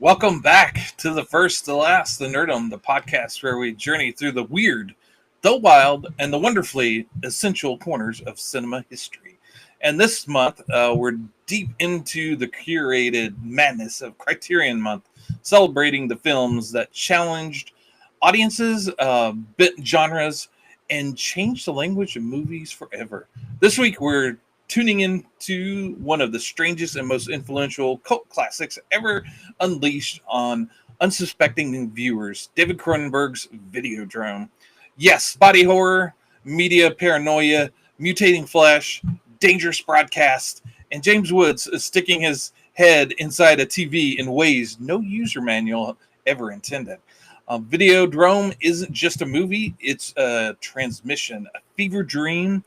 Welcome back to the First to Last, the Nerdom, the podcast where we journey through the weird, the wild, and the wonderfully essential corners of cinema history. And this month, we're deep into the curated madness of Criterion Month, celebrating the films that challenged audiences, bit genres, and changed the language of movies forever. This week, we're tuning into one of the strangest and most influential cult classics ever unleashed on unsuspecting viewers, David Cronenberg's Videodrome. Yes, body horror, media paranoia, mutating flesh, dangerous broadcast, and James Woods is sticking his head inside a TV in ways no user manual ever intended. Videodrome isn't just a movie, it's a transmission, a fever dream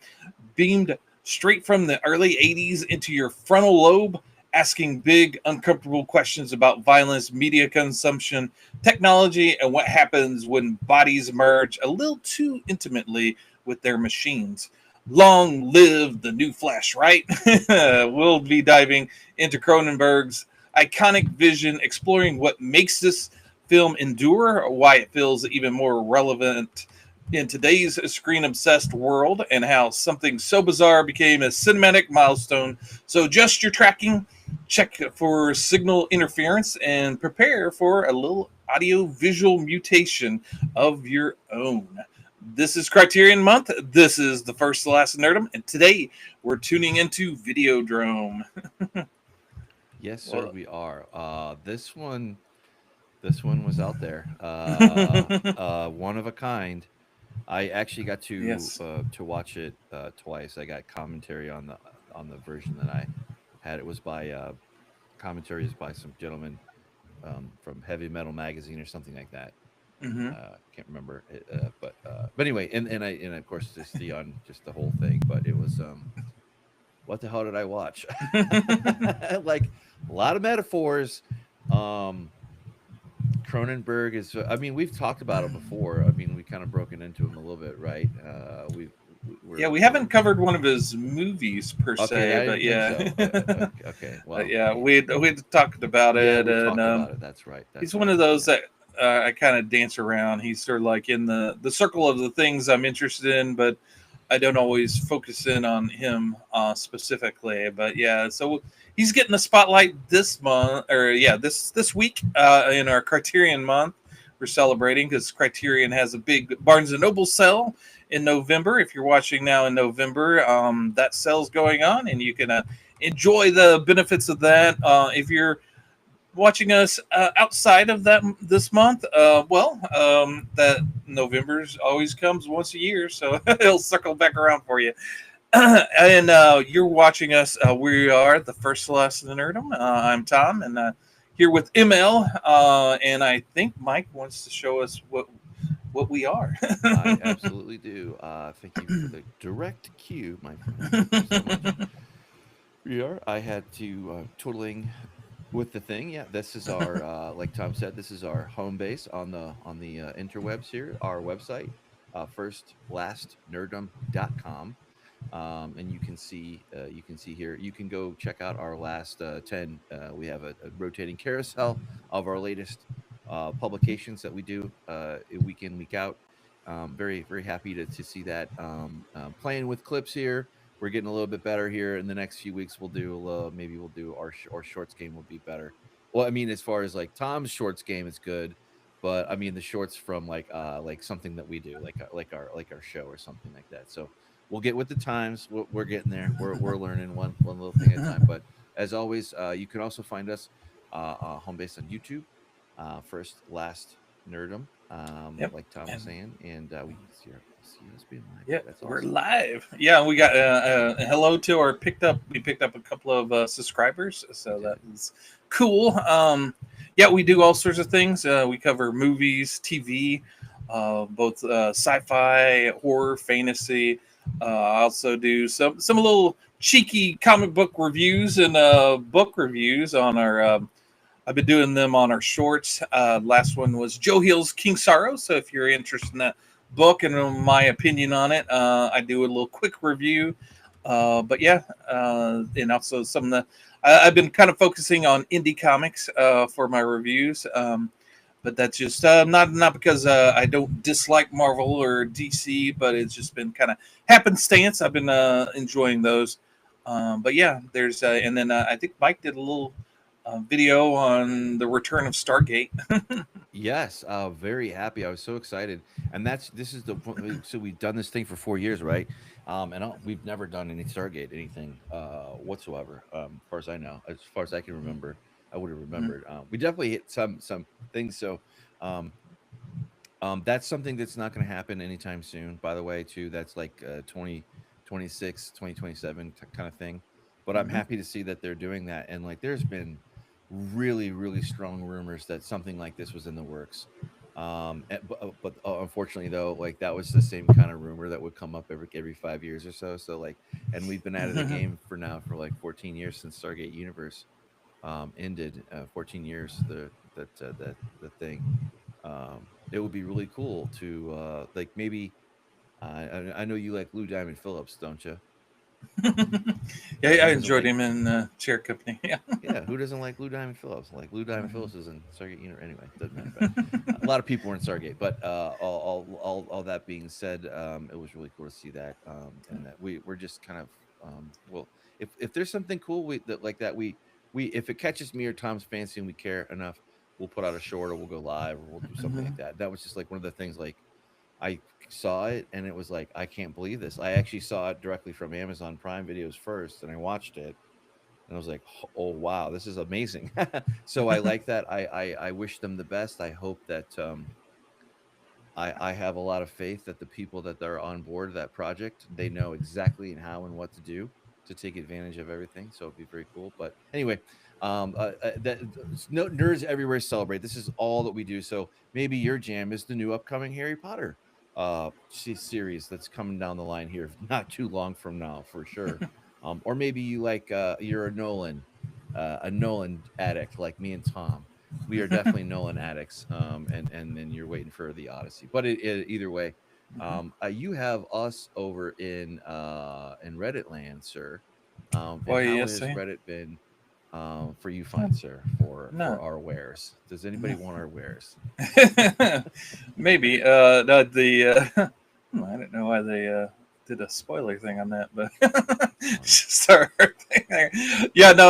beamed straight from the early 80s into your frontal lobe, asking big, uncomfortable questions about violence, media consumption, technology, and what happens when bodies merge a little too intimately with their machines. Long live the new Flash, right? We'll be diving into Cronenberg's iconic vision, exploring what makes this film endure, why it feels even more relevant in today's screen-obsessed world, and how something so bizarre became a cinematic milestone. So adjust your tracking, check for signal interference, and prepare for a little audio-visual mutation of your own. This is Criterion Month. This is the First to Last Nerdom, and today we're tuning into Videodrome. Yes, sir, we are. This one was out there. One of a kind. I actually got to watch it twice. I got commentary on the version that I had. It was by commentaries by some gentleman from Heavy Metal Magazine or something like that. Mm-hmm. Can't remember it, but anyway, and of course just the whole thing. But it was what the hell did I watch? Like a lot of metaphors. Cronenberg is. I mean, we've talked about it before. I mean, we kind of broken into him a little bit, right? We haven't covered one of his movies per se, but yeah. So. Okay, well, yeah, we talked about it, and about it. That's right. He's one of those that I kind of dance around. He's sort of like in the circle of the things I'm interested in, but I don't always focus in on him specifically. But yeah, so he's getting the spotlight this month, or this week in our Criterion Month. We're celebrating because Criterion has a big Barnes and Noble sale in November. If you're watching now in November, that sale's going on, and you can enjoy the benefits of that. If you're watching us outside of that this month, that November's always comes once a year, so it'll circle back around for you. And you're watching us. We are the First to Last Nerdom. I'm Tom, and here with ML, and I think Mike wants to show us what we are. I absolutely do. Thank you for the direct cue, my friend. Thank you so much. I had to totaling with the thing. Yeah, this is our like Tom said, this is our home base on the interwebs here. Our website, FirstLastNerdom.com. And you can see here. You can go check out our last 10. We have a rotating carousel of our latest publications that we do week in, week out. Very, very happy to see that. Playing with clips here. We're getting a little bit better here. In the next few weeks, we'll do our shorts game will be better. Well, I mean, as far as like Tom's shorts game is good, but I mean the shorts from like something that we do, like our show or something like that. So we'll get with the times. We're getting there. We're learning one little thing at a time. But as always, you can also find us home base on YouTube, First Last Nerdom, like Tom was saying, and we can see us being live. Yeah, that's awesome. We're live. Yeah, we got hello to our we picked up a couple of subscribers, so that is cool. We do all sorts of things. We cover movies, TV, both sci-fi, horror, fantasy. I also do some little cheeky comic book reviews and book reviews on our. I've been doing them on our shorts. Last one was Joe Hill's King Sorrow. So if you're interested in that book and my opinion on it, I do a little quick review. But yeah, and also some of the I've been kind of focusing on indie comics for my reviews. But that's just not because I don't dislike Marvel or DC, but it's just been kind of happenstance. I've been enjoying those. But yeah, there's and then I think Mike did a little video on the return of Stargate. Yes, very happy. I was so excited, and this is so we've done this thing for 4 years, right? And we've never done any Stargate anything whatsoever, as far as I know, as far as I can remember. I would have Mhm. remembered. We definitely hit some things. So, um, that's something that's not going to happen anytime soon. By the way, too, that's like 2026, 2027 kind of thing. But I'm Mhm. happy to see that they're doing that, and like, there's been really strong rumors that something like this was in the works. But unfortunately, though, like, that was the same kind of rumor that would come up every 5 years or so. So like, and we've been out of the Mhm. game for like 14 years since Stargate Universe ended. 14 years, the thing. It would be really cool to like, maybe I know you like Lou Diamond Phillips, don't you? Yeah, Yeah, I who doesn't enjoyed like? him in Chair Company. Yeah. Yeah, who doesn't like Lou Diamond Phillips? Like, Lou Diamond Mhm. Phillips is in Stargate Universe anyway. Doesn't matter, but a lot of people were in Stargate. But all that being said, it was really cool to see that, and that we're just kind of, well, if there's something cool that like that, we if it catches me or Tom's fancy and we care enough, we'll put out a short, or we'll go live, or we'll do something like Mhm. that. That was just like one of the things. Like, I saw it and it was like, I can't believe this. I actually saw it directly from Amazon Prime Videos first, and I watched it, and I was like, "Oh wow, this is amazing." So I like that. I wish them the best. I hope that, I have a lot of faith that the people that are on board that project, they know exactly and how and what to do to take advantage of everything. So it'd be very cool. But anyway, no, nerds everywhere celebrate. This is all that we do. So maybe your jam is the new upcoming Harry Potter series that's coming down the line here, not too long from now, for sure. Or maybe you like, you're a Nolan addict like me and Tom. We are definitely Nolan addicts, and then you're waiting for the Odyssey. But either way, Mhm. you have us over in Reddit land, sir. And Why, how yes, has I Reddit been, for you, fine am. sir, for No. our wares? Does anybody want our wares? Maybe I don't know why they did a spoiler thing on that, but Fine. just our thing there. Yeah, no,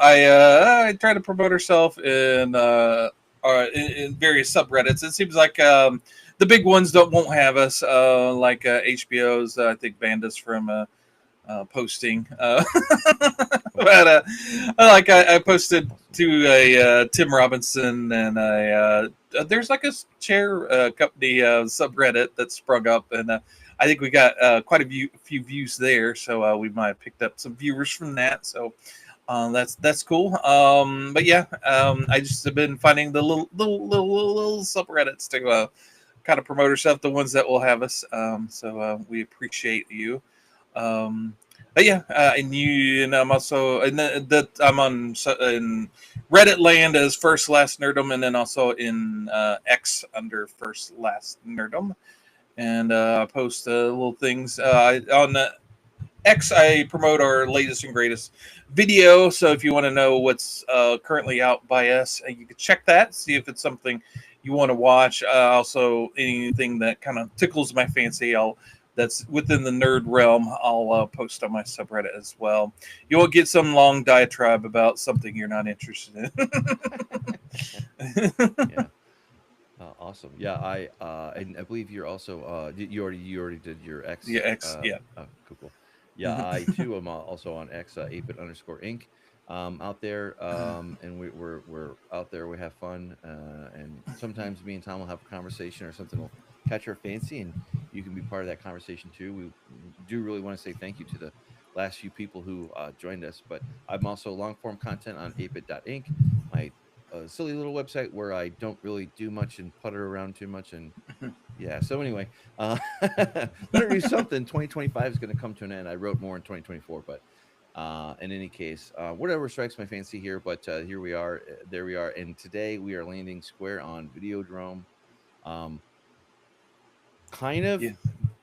I try to promote herself in various subreddits. It seems like the big ones don't won't have us, like HBO's. I think banned us from posting. But I posted Awesome. to a Tim Robinson, and there's like a chair company subreddit that sprung up, and I think we got quite few views there. So we might have picked up some viewers from that. So that's cool. But yeah, I just have been finding the little subreddits to kind of promote ourselves, the ones that will have us. So we appreciate you. Um, but yeah, and you and I'm also and that I'm on in Reddit land as FirstLastNerdom, and then also in X under FirstLastNerdom, and I post little things on X. I promote our latest and greatest video, so if you want to know what's currently out by us, you can check that, see if it's something you want to watch. Also, anything that kind of tickles my fancy, I'll that's within the nerd realm, I'll post on my subreddit as well. You won't get some long diatribe about something you're not interested in. Yeah. Awesome. Yeah, and I believe you're also, you already did your Yeah, X. X. Yeah. Cool, cool. Yeah, I too am also on X, ApeIt_Ink, out there, and we're out there. We have fun, and sometimes me and Tom will have a conversation, or something will catch our fancy, and you can be part of that conversation too. We do really want to say thank you to the last few people who joined us, but I'm also long form content on ApeIt.Ink, my a silly little website where I don't really do much and putter around too much. And yeah, so anyway, better do something. 2025 is going to come to an end. I wrote more in 2024, but in any case, whatever strikes my fancy here. But here we are, there we are, and today we are landing square on Videodrome. Um, kind of, Yeah.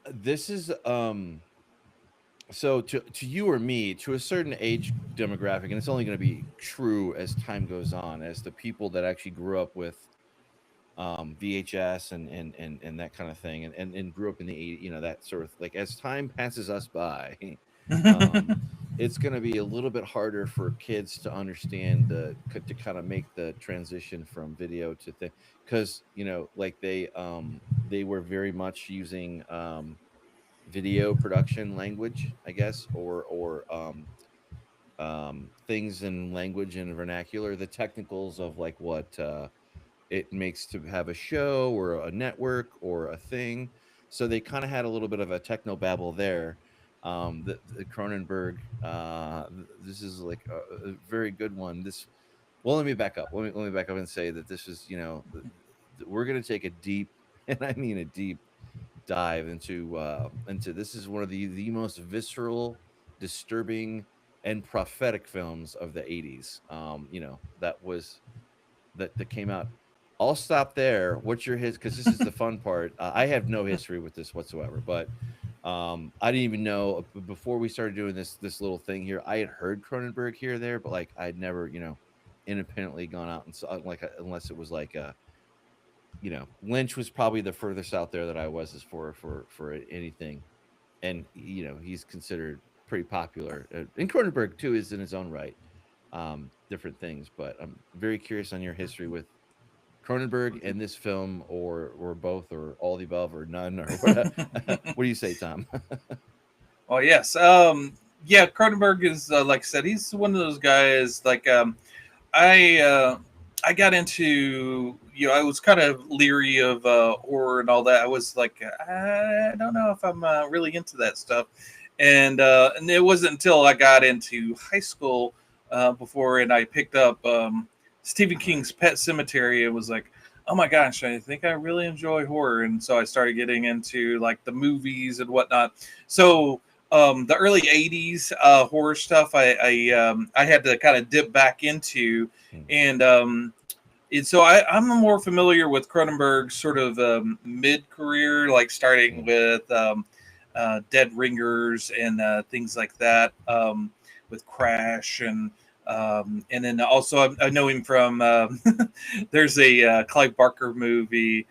this is So to you or me, to a certain age demographic, and it's only going to be true as time goes on, as the people that actually grew up with VHS and that kind of thing, and grew up in the 80s, that sort of, like, as time passes us by, um, it's going to be a little bit harder for kids to understand to kind of make the transition from video to thing, because like they were very much using video production language, I guess, or things in language and vernacular, the technicals of like what it makes to have a show or a network or a thing. So they kind of had a little bit of a techno babble there. The Cronenberg, this is like a very good one. Well, let me back up. Let me back up and say that this is, we're going to take a deep, and I mean a deep dive into this is one of the most visceral, disturbing, and prophetic films of the 80s. That came out. I'll stop there. What's your because this is the fun part. I have no history with this whatsoever, but I didn't even know before we started doing this little thing here. I had heard Cronenberg here or there, but like I'd never independently gone out and saw, like, unless it was like Lynch was probably the furthest out there that I was as for anything, and he's considered pretty popular. And Cronenberg too is in his own right, different things. But I'm very curious on your history with Cronenberg and this film, or both, or all the above, or none, or what? What do you say, Tom? Oh yes, yeah. Cronenberg is like I said, he's one of those guys. Like I I got into, I was kind of leery of horror and all that. I was like, I don't know if I'm really into that stuff, and it wasn't until I got into high school before, and I picked up Stephen King's Pet Cemetery. It was like, oh my gosh, I think I really enjoy horror, and so I started getting into like the movies and whatnot. So the early '80s horror stuff, I had to kind of dip back into, and so I'm more familiar with Cronenberg's sort of mid-career, like starting with Dead Ringers and things like that, with Crash, and then also I know him from there's a Clive Barker movie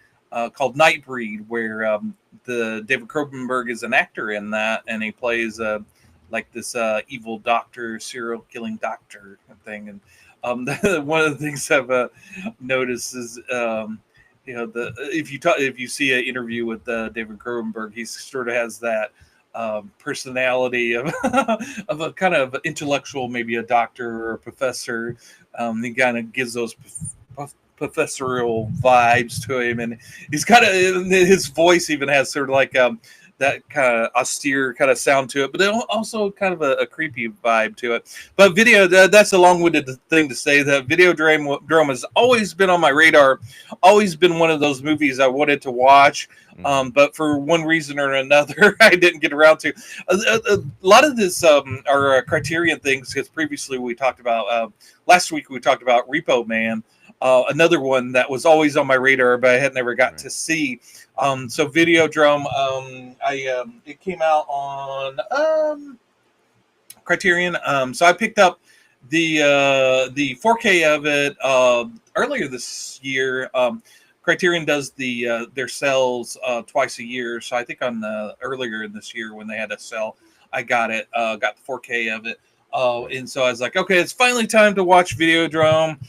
called Nightbreed, where the David Cronenberg is an actor in that, and he plays like this evil doctor, serial killing doctor thing. And one of the things I've noticed is if you see an interview with David Cronenberg, he sort of has that personality of of a kind of intellectual, maybe a doctor or a professor. He kind of gives those professorial vibes to him, and he's kind of, his voice even has sort of like that kind of austere kind of sound to it, but also kind of a creepy vibe to it. But that's a long-winded thing to say, that Videodrome has always been on my radar, always been one of those movies I wanted to watch. But for one reason or another, I didn't get around to. A lot of this are Criterion things, because previously we talked about, last week we talked about Repo Man, another one that was always on my radar, but I had never got to see. So Videodrome, it came out on Criterion. So I picked up the 4K of it earlier this year. Criterion does their sales twice a year. So I think on earlier in this year when they had a sale, I got it. Got the 4K of it. And so I was like, okay, it's finally time to watch Videodrome.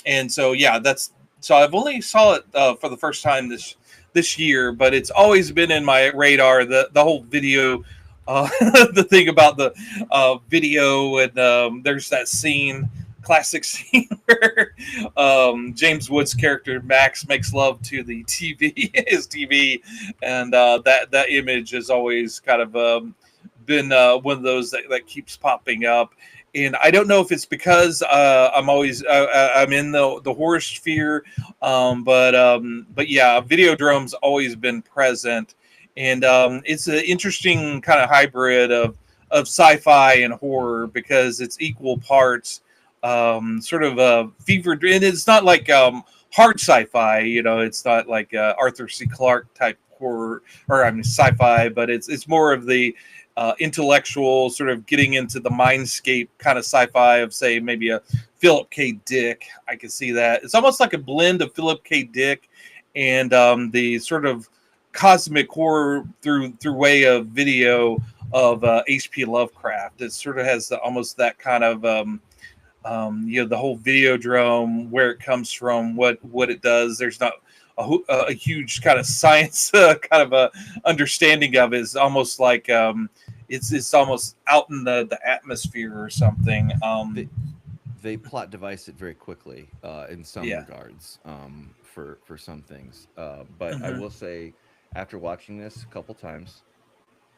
And so yeah, so I've only saw it for the first time this year, but it's always been in my radar. The whole video, the thing about the video, and there's that classic scene where James Woods' character Max makes love to the TV, his TV, and that image has always kind of been one of those that keeps popping up. And I don't know if it's because I'm always I'm in the horror sphere, but yeah, Videodrome's always been present, and it's an interesting kind of hybrid of sci-fi and horror, because it's equal parts sort of fever, and it's not like hard sci-fi, it's not like Arthur C. Clarke type horror, or I mean sci-fi, but it's more of the intellectual, sort of getting into the mindscape kind of sci-fi of, say, maybe a Philip K. Dick. I can see that. It's almost like a blend of Philip K. Dick and the sort of cosmic horror through way of video of H.P. Lovecraft. It sort of has almost that kind of the whole Videodrome, where it comes from, what it does. There's not a huge kind of science kind of a understanding of it. It's almost like it's almost out in the atmosphere or something. They plot device it very quickly in some regards for some things. But I will say, after watching this a couple times,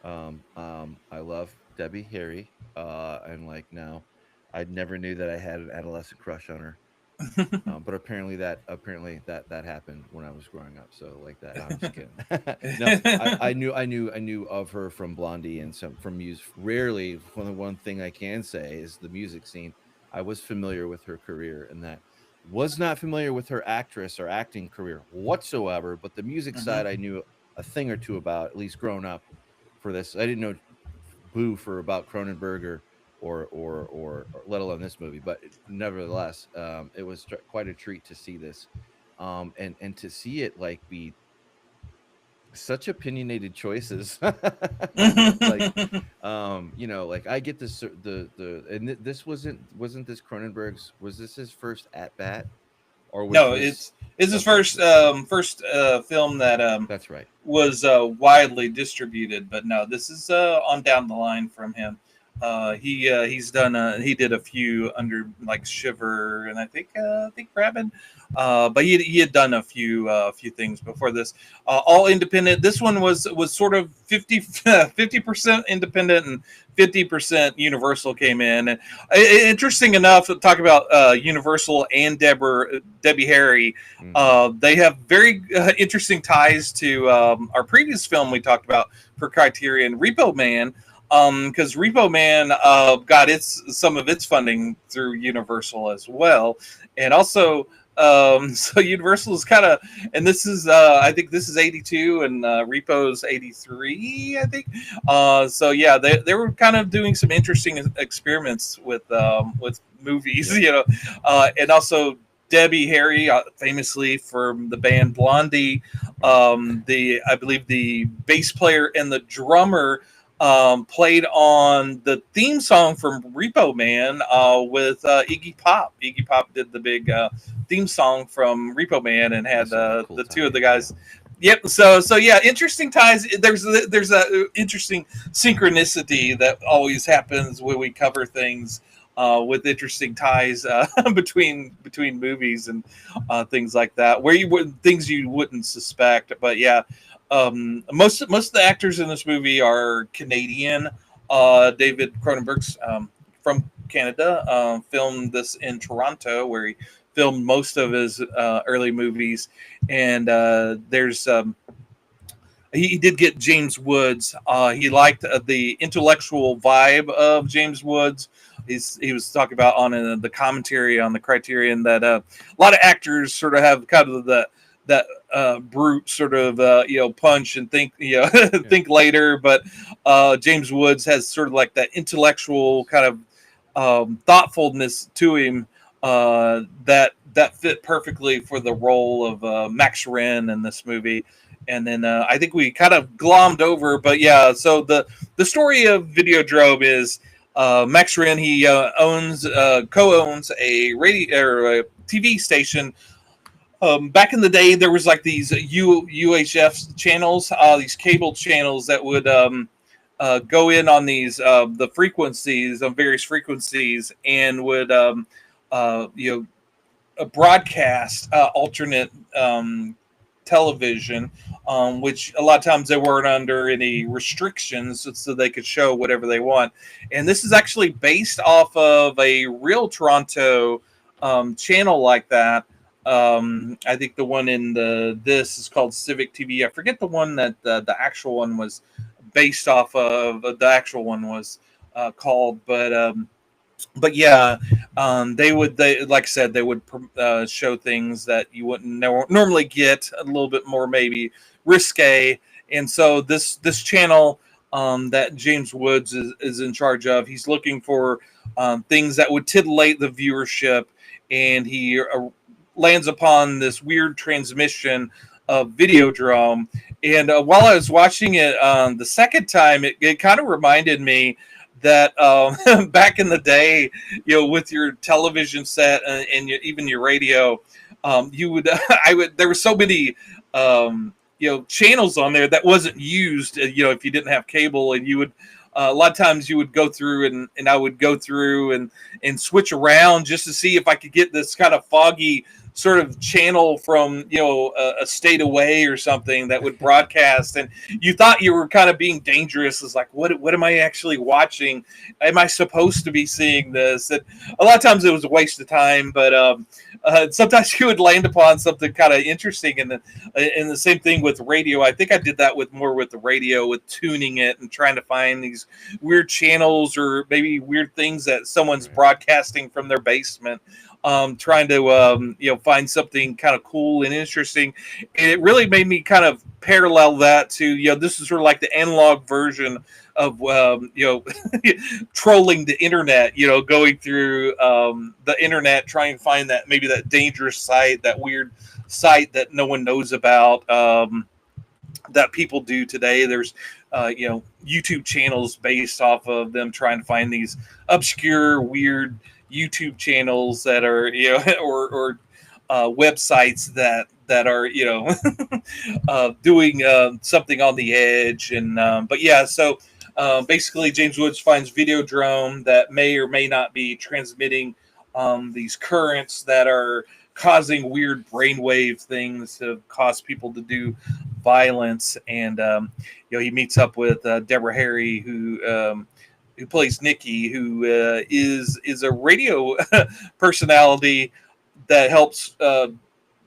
I love Debbie Harry, and like now, I never knew that I had an adolescent crush on her. But apparently that happened when I was growing up. So like that, I'm just kidding. No, I knew of her from Blondie and some from music. Rarely, one thing I can say is the music scene. I was familiar with her career, and that was not familiar with her actress or acting career whatsoever. But the music side, I knew a thing or two about, at least growing up. For this, I didn't know boo for about Cronenberg or let alone this movie, but nevertheless, it was quite a treat to see this, and to see it like be such opinionated choices. Like, like I get this and this wasn't this Cronenberg's, was this his first at bat, or was no, this, it's his first film that that's right, was widely distributed, but no, this is on down the line from him. He did a few under like Shiver, and I think Rabin, but he had done a few things before this, all independent. This one was sort of 50% independent and 50% Universal came in. And interesting enough to talk about Universal and Debbie Harry. They have very interesting ties to our previous film we talked about for Criterion, Repo Man. Because Repo Man got some of its funding through Universal as well, and also so Universal is kind of, and this is I think this is 82 and Repo's 83, I think. So yeah, they were kind of doing some interesting experiments with movies, and also Debbie Harry, famously from the band Blondie, I believe the bass player and the drummer. Played on the theme song from Repo Man with Iggy Pop. Iggy Pop did the big theme song from Repo Man and had cool the two of the guys. Yeah. Yep. So yeah, interesting ties. There's a interesting synchronicity that always happens when we cover things with interesting ties between movies and things like that, where things you wouldn't suspect. But yeah. Most of the actors in this movie are Canadian. David Cronenberg's from Canada. Filmed this in Toronto, where he filmed most of his early movies. And there's he did get James Woods. He liked the intellectual vibe of James Woods. He was talking about on the commentary on the Criterion that a lot of actors sort of have kind of that brute sort of punch and think think later, but James Woods has sort of like that intellectual kind of thoughtfulness to him that fit perfectly for the role of Max Wren in this movie. And then I think we kind of glommed over, but yeah. So the story of Videodrome is Max Wren. He co-owns a radio or a TV station. Back in the day, there was like these UHF channels, these cable channels that would go in on these the frequencies on various frequencies and would broadcast alternate television, which a lot of times they weren't under any restrictions, so they could show whatever they want. And this is actually based off of a real Toronto channel like that. I think the one in this is called Civic TV. I forget the one that the actual one was based off of. The actual one was called, but yeah, they like I said, they would show things that you wouldn't normally get, a little bit more maybe risque. And so this channel that James Woods is in charge of. He's looking for things that would titillate the viewership, and he lands upon this weird transmission of Videodrome. And while I was watching it the second time, it kind of reminded me that back in the day, with your television set and even your radio, you would there were so many channels on there that wasn't used. If you didn't have cable, and you would a lot of times you would go through and I would go through and switch around just to see if I could get this kind of foggy sort of channel from a state away or something that would broadcast, and you thought you were kind of being dangerous. It's like, what am I actually watching? Am I supposed to be seeing this? And a lot of times it was a waste of time, but sometimes you would land upon something kind of interesting. And the same thing with radio. I think I did that with the radio, with tuning it and trying to find these weird channels or maybe weird things that someone's broadcasting from their basement. Trying to find something kind of cool and interesting, and it really made me kind of parallel that to this is sort of like the analog version of trolling the internet, going through the internet trying to find that dangerous site, that weird site that no one knows about, that people do today. There's YouTube channels based off of them trying to find these obscure weird YouTube channels that are or websites that are doing something on the edge. And but yeah, so basically James Woods finds Videodrome that may or may not be transmitting these currents that are causing weird brainwave things to cause people to do violence. And he meets up with Deborah Harry, who plays Nikki, who is a radio personality that helps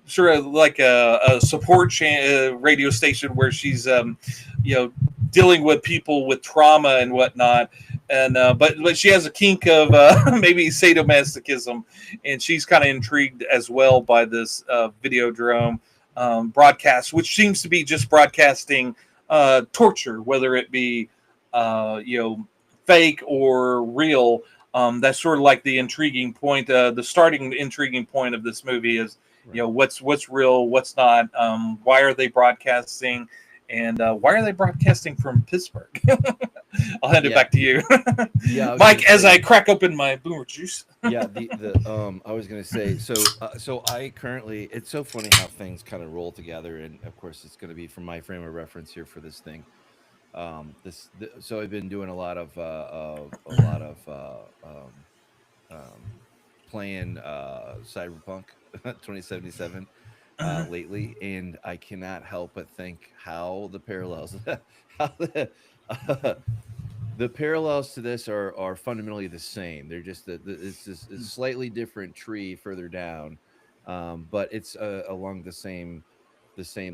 sort of like a support radio station where she's dealing with people with trauma and whatnot. And but she has a kink of maybe sadomasochism, and she's kind of intrigued as well by this Videodrome broadcast, which seems to be just broadcasting torture, whether it be fake or real. That's sort of like the intriguing point. The starting intriguing point of this movie is, what's real, what's not. Why are they broadcasting, and why are they broadcasting from Pittsburgh? I'll hand it back to you, Mike, as I crack open my boomer juice. Yeah, I was gonna say, so I currently, it's so funny how things kind of roll together, and of course it's gonna be from my frame of reference here for this thing. So I've been doing a lot of playing Cyberpunk 2077 lately, and I cannot help but think how the parallels how the parallels to this are fundamentally the same. They're just it's just a slightly different tree further down, but it's along the same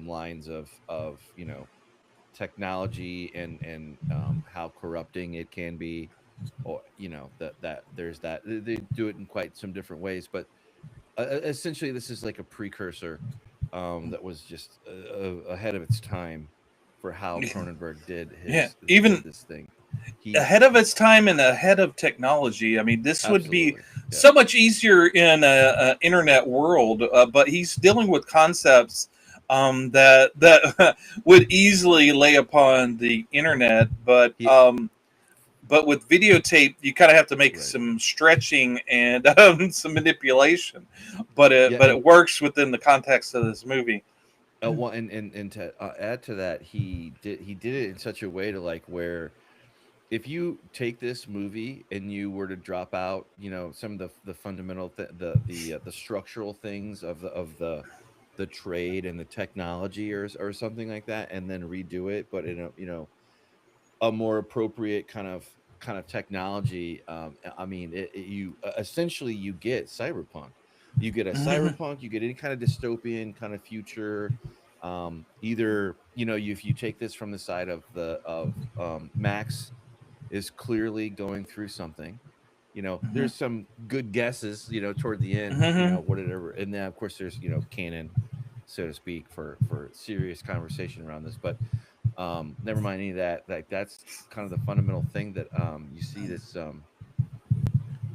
lines of technology and how corrupting it can be, or that there's that they do it in quite some different ways, but essentially this is like a precursor that was just ahead of its time for how Cronenberg did even this thing. Ahead of its time and ahead of technology. I mean, this would be yeah, so much easier in an internet world, but he's dealing with concepts that would easily lay upon the internet, but with videotape, you kind of have to make some stretching and some manipulation, but it works within the context of this movie. Well, and to add to that, he did it in such a way to, like, where if you take this movie and you were to drop out, some of the fundamental the structural things of the trade and the technology or something like that, and then redo it, but in a more appropriate kind of technology. I mean, you essentially you get cyberpunk. You get a cyberpunk. You get any kind of dystopian kind of future. Either if you take this from the side of Max is clearly going through something. There's some good guesses. Toward the end. Whatever, and then of course there's canon, so to speak, for serious conversation around this. But Never mind any of that. Like that's kind of the fundamental thing that you see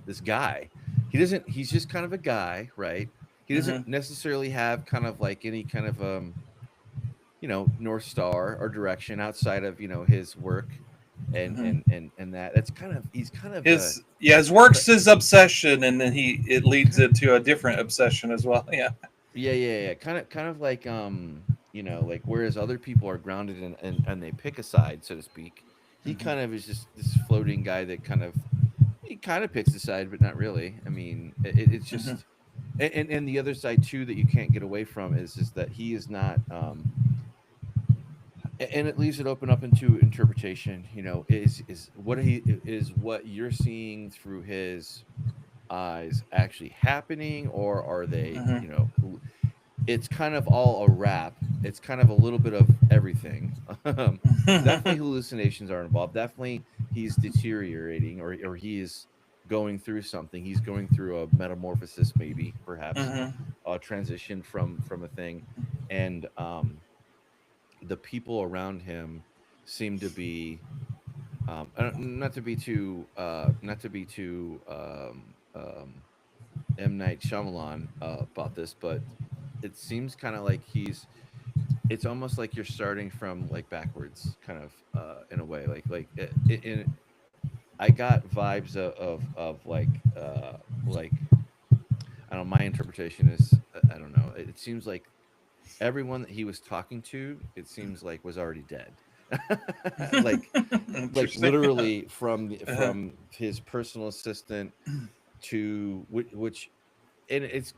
this guy. He's just kind of a guy, right? He Mm-hmm. doesn't necessarily have kind of like any kind of North Star or direction outside of his work and Mm-hmm. and that's kind of he's kind of His work's his obsession, and then it leads into a different obsession as well. Yeah. yeah. Kind of like like whereas other people are grounded and they pick a side, so to speak, he Mm-hmm. kind of is just this floating guy that he kind of picks a side, but not really. I mean, it's Mm-hmm. just and the other side too that you can't get away from is that he is not and it leaves it open up into interpretation. Is what you're seeing through his eyes actually happening, or are they Mm-hmm. it's kind of all a wrap. It's kind of a little bit of everything. Definitely hallucinations are involved. Definitely he's deteriorating, or he is going through something. He's going through a metamorphosis, maybe, perhaps, Mm-hmm. a transition from a thing. And the people around him seem to be not to be too M Night Shyamalan about this, but it seems kind of like it's almost like you're starting from like backwards, kind of in a way, in I got vibes of like I don't know. My interpretation is I don't know. It seems like everyone that he was talking to, it seems like was already dead. like Interesting. literally Uh-huh. from his personal assistant to which and it's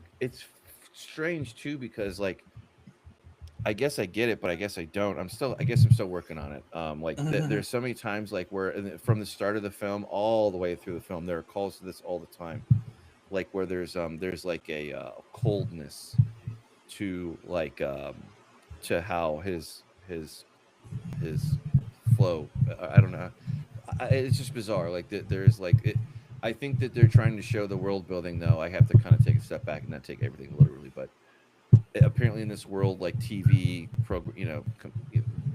strange too because like I guess I get it, but I guess I don't. I guess I'm still working on it. Mhm. There's so many times like where from the start of the film all the way through the film, there are calls to this all the time. Like where there's like a coldness to to how his flow. I don't know. It's just bizarre. Like there's like it. I think that they're trying to show the world building, though. I have to kind of take a step back and not take everything literally, but apparently in this world like TV program,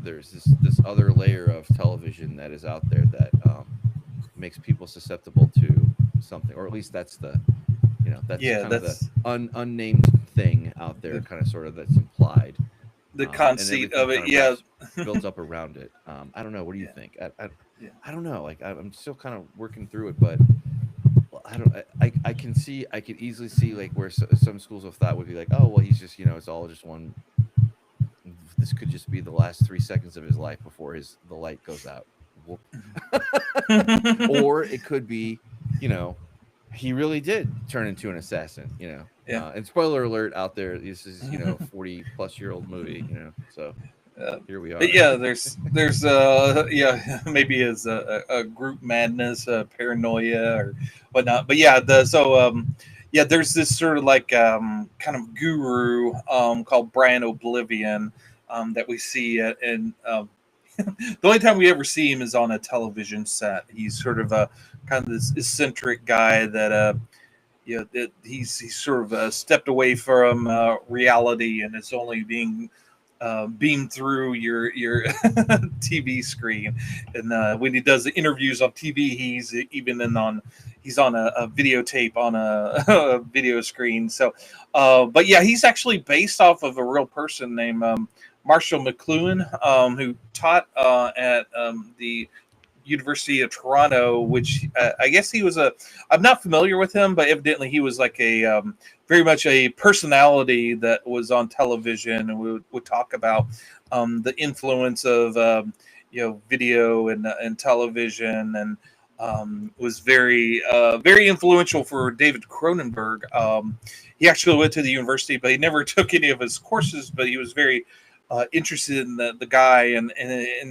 there's this other layer of television that is out there that makes people susceptible to something, or at least that's that's Yeah, kind of the that's unnamed thing out there, the kind of sort of that's implied, the and conceit everything of kind it. of Yeah. builds up around it. I don't know. What do you Yeah. think? Yeah. I don't know. Like I'm still kind of working through it, but well, I don't. I could easily see like where some schools of thought would be like, oh well, he's just it's all just one. This could just be the last 3 seconds of his life before the light goes out. Whoop. Or it could be, you know, he really did turn into an assassin. Yeah. And spoiler alert out there, this is 40-plus-year-old movie. So here we But are. yeah, there's yeah maybe as a group madness, paranoia or whatnot. But yeah, yeah, there's this sort of like kind of guru called Brian Oblivion that we see in the only time we ever see him is on a television set. He's sort of a kind of this eccentric guy that he's sort of stepped away from reality and is only being beamed through your TV screen. And when he does the interviews on TV, he's on a videotape on a video screen. So, but yeah, he's actually based off of a real person named Marshall McLuhan, who taught at the University of Toronto, which I guess he was a. I'm not familiar with him, but evidently he was like a very much a personality that was on television, and would talk about the influence of video and television, and was very influential for David Cronenberg. He actually went to the university, but he never took any of his courses. But he was very interested in the guy and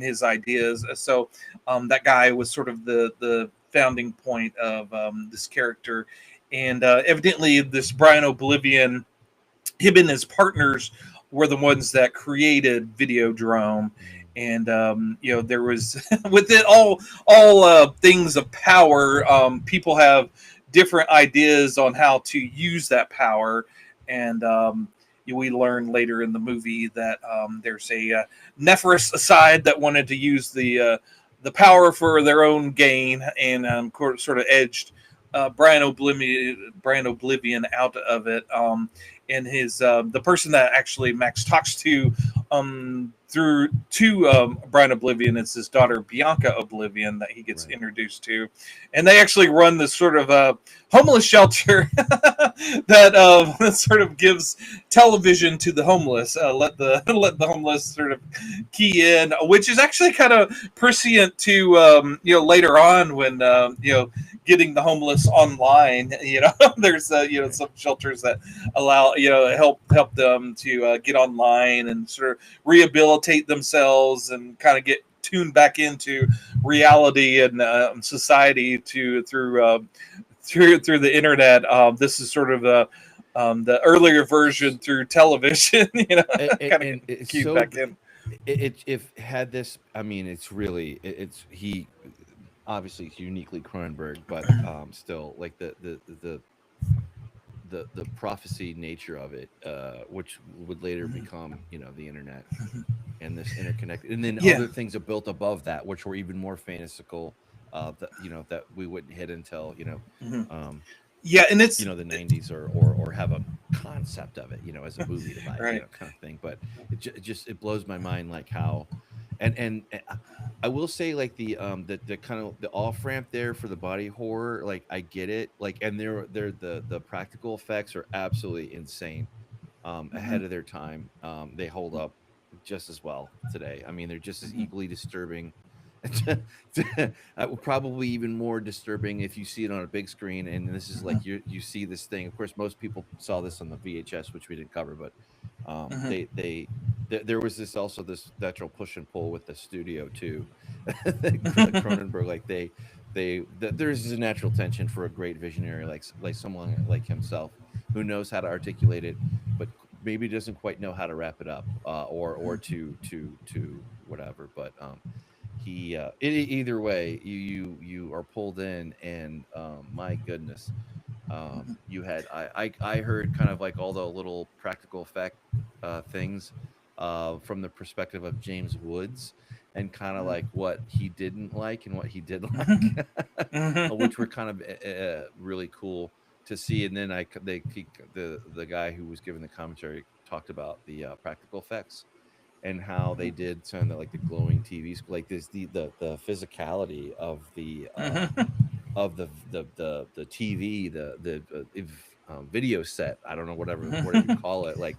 his ideas. So that guy was sort of the founding point of this character. And evidently, this Brian Oblivion, him and his partners were the ones that created Videodrome. And there was with it all things of power. People have different ideas on how to use that power, and we learn later in the movie that there's a Nephris side that wanted to use the power for their own gain, and sort of edged Brian Oblivion out of it. And his the person that actually Max talks to through to Brian Oblivion is his daughter Bianca Oblivion that he gets introduced to, and they actually run this sort of homeless shelter that sort of gives television to the homeless. Let the homeless sort of key in, which is actually kind of prescient to later on when getting the homeless online. There's some shelters that allow help them to get online and sort of rehabilitate themselves and kind of get tuned back into reality and society through the internet. This is sort of the earlier version through television. Kind of cue so back in. If had this, I mean, he obviously it's uniquely Cronenberg, but still like the prophecy nature of it, which would later become the internet and this interconnected, and then other things are built above that, which were even more fantastical, that we wouldn't hit until and it's the 90s or have a concept of it as a movie to buy kind of thing. But it blows my mind like how and I will say like the kind of the off ramp there for the body horror, like I get it, like, and the practical effects are absolutely insane, ahead of their time. They hold up just as well today. I mean, they're just as equally disturbing. Probably even more disturbing if you see it on a big screen, and this is like you see this thing. Of course, most people saw this on the VHS, which we didn't cover, but there was this natural push and pull with the studio too. Cronenberg, like there's a natural tension for a great visionary like someone like himself who knows how to articulate it, but maybe doesn't quite know how to wrap it up, or to whatever. But either way, you are pulled in, and my goodness, you had I heard kind of like all the little practical effect things from the perspective of James Woods, and kind of like what he didn't like and what he did like, which were kind of really cool to see. And then the guy who was giving the commentary talked about the practical effects and how they did some of the glowing TVs, like this the physicality of the TV, the video set. I don't know whatever you call it, like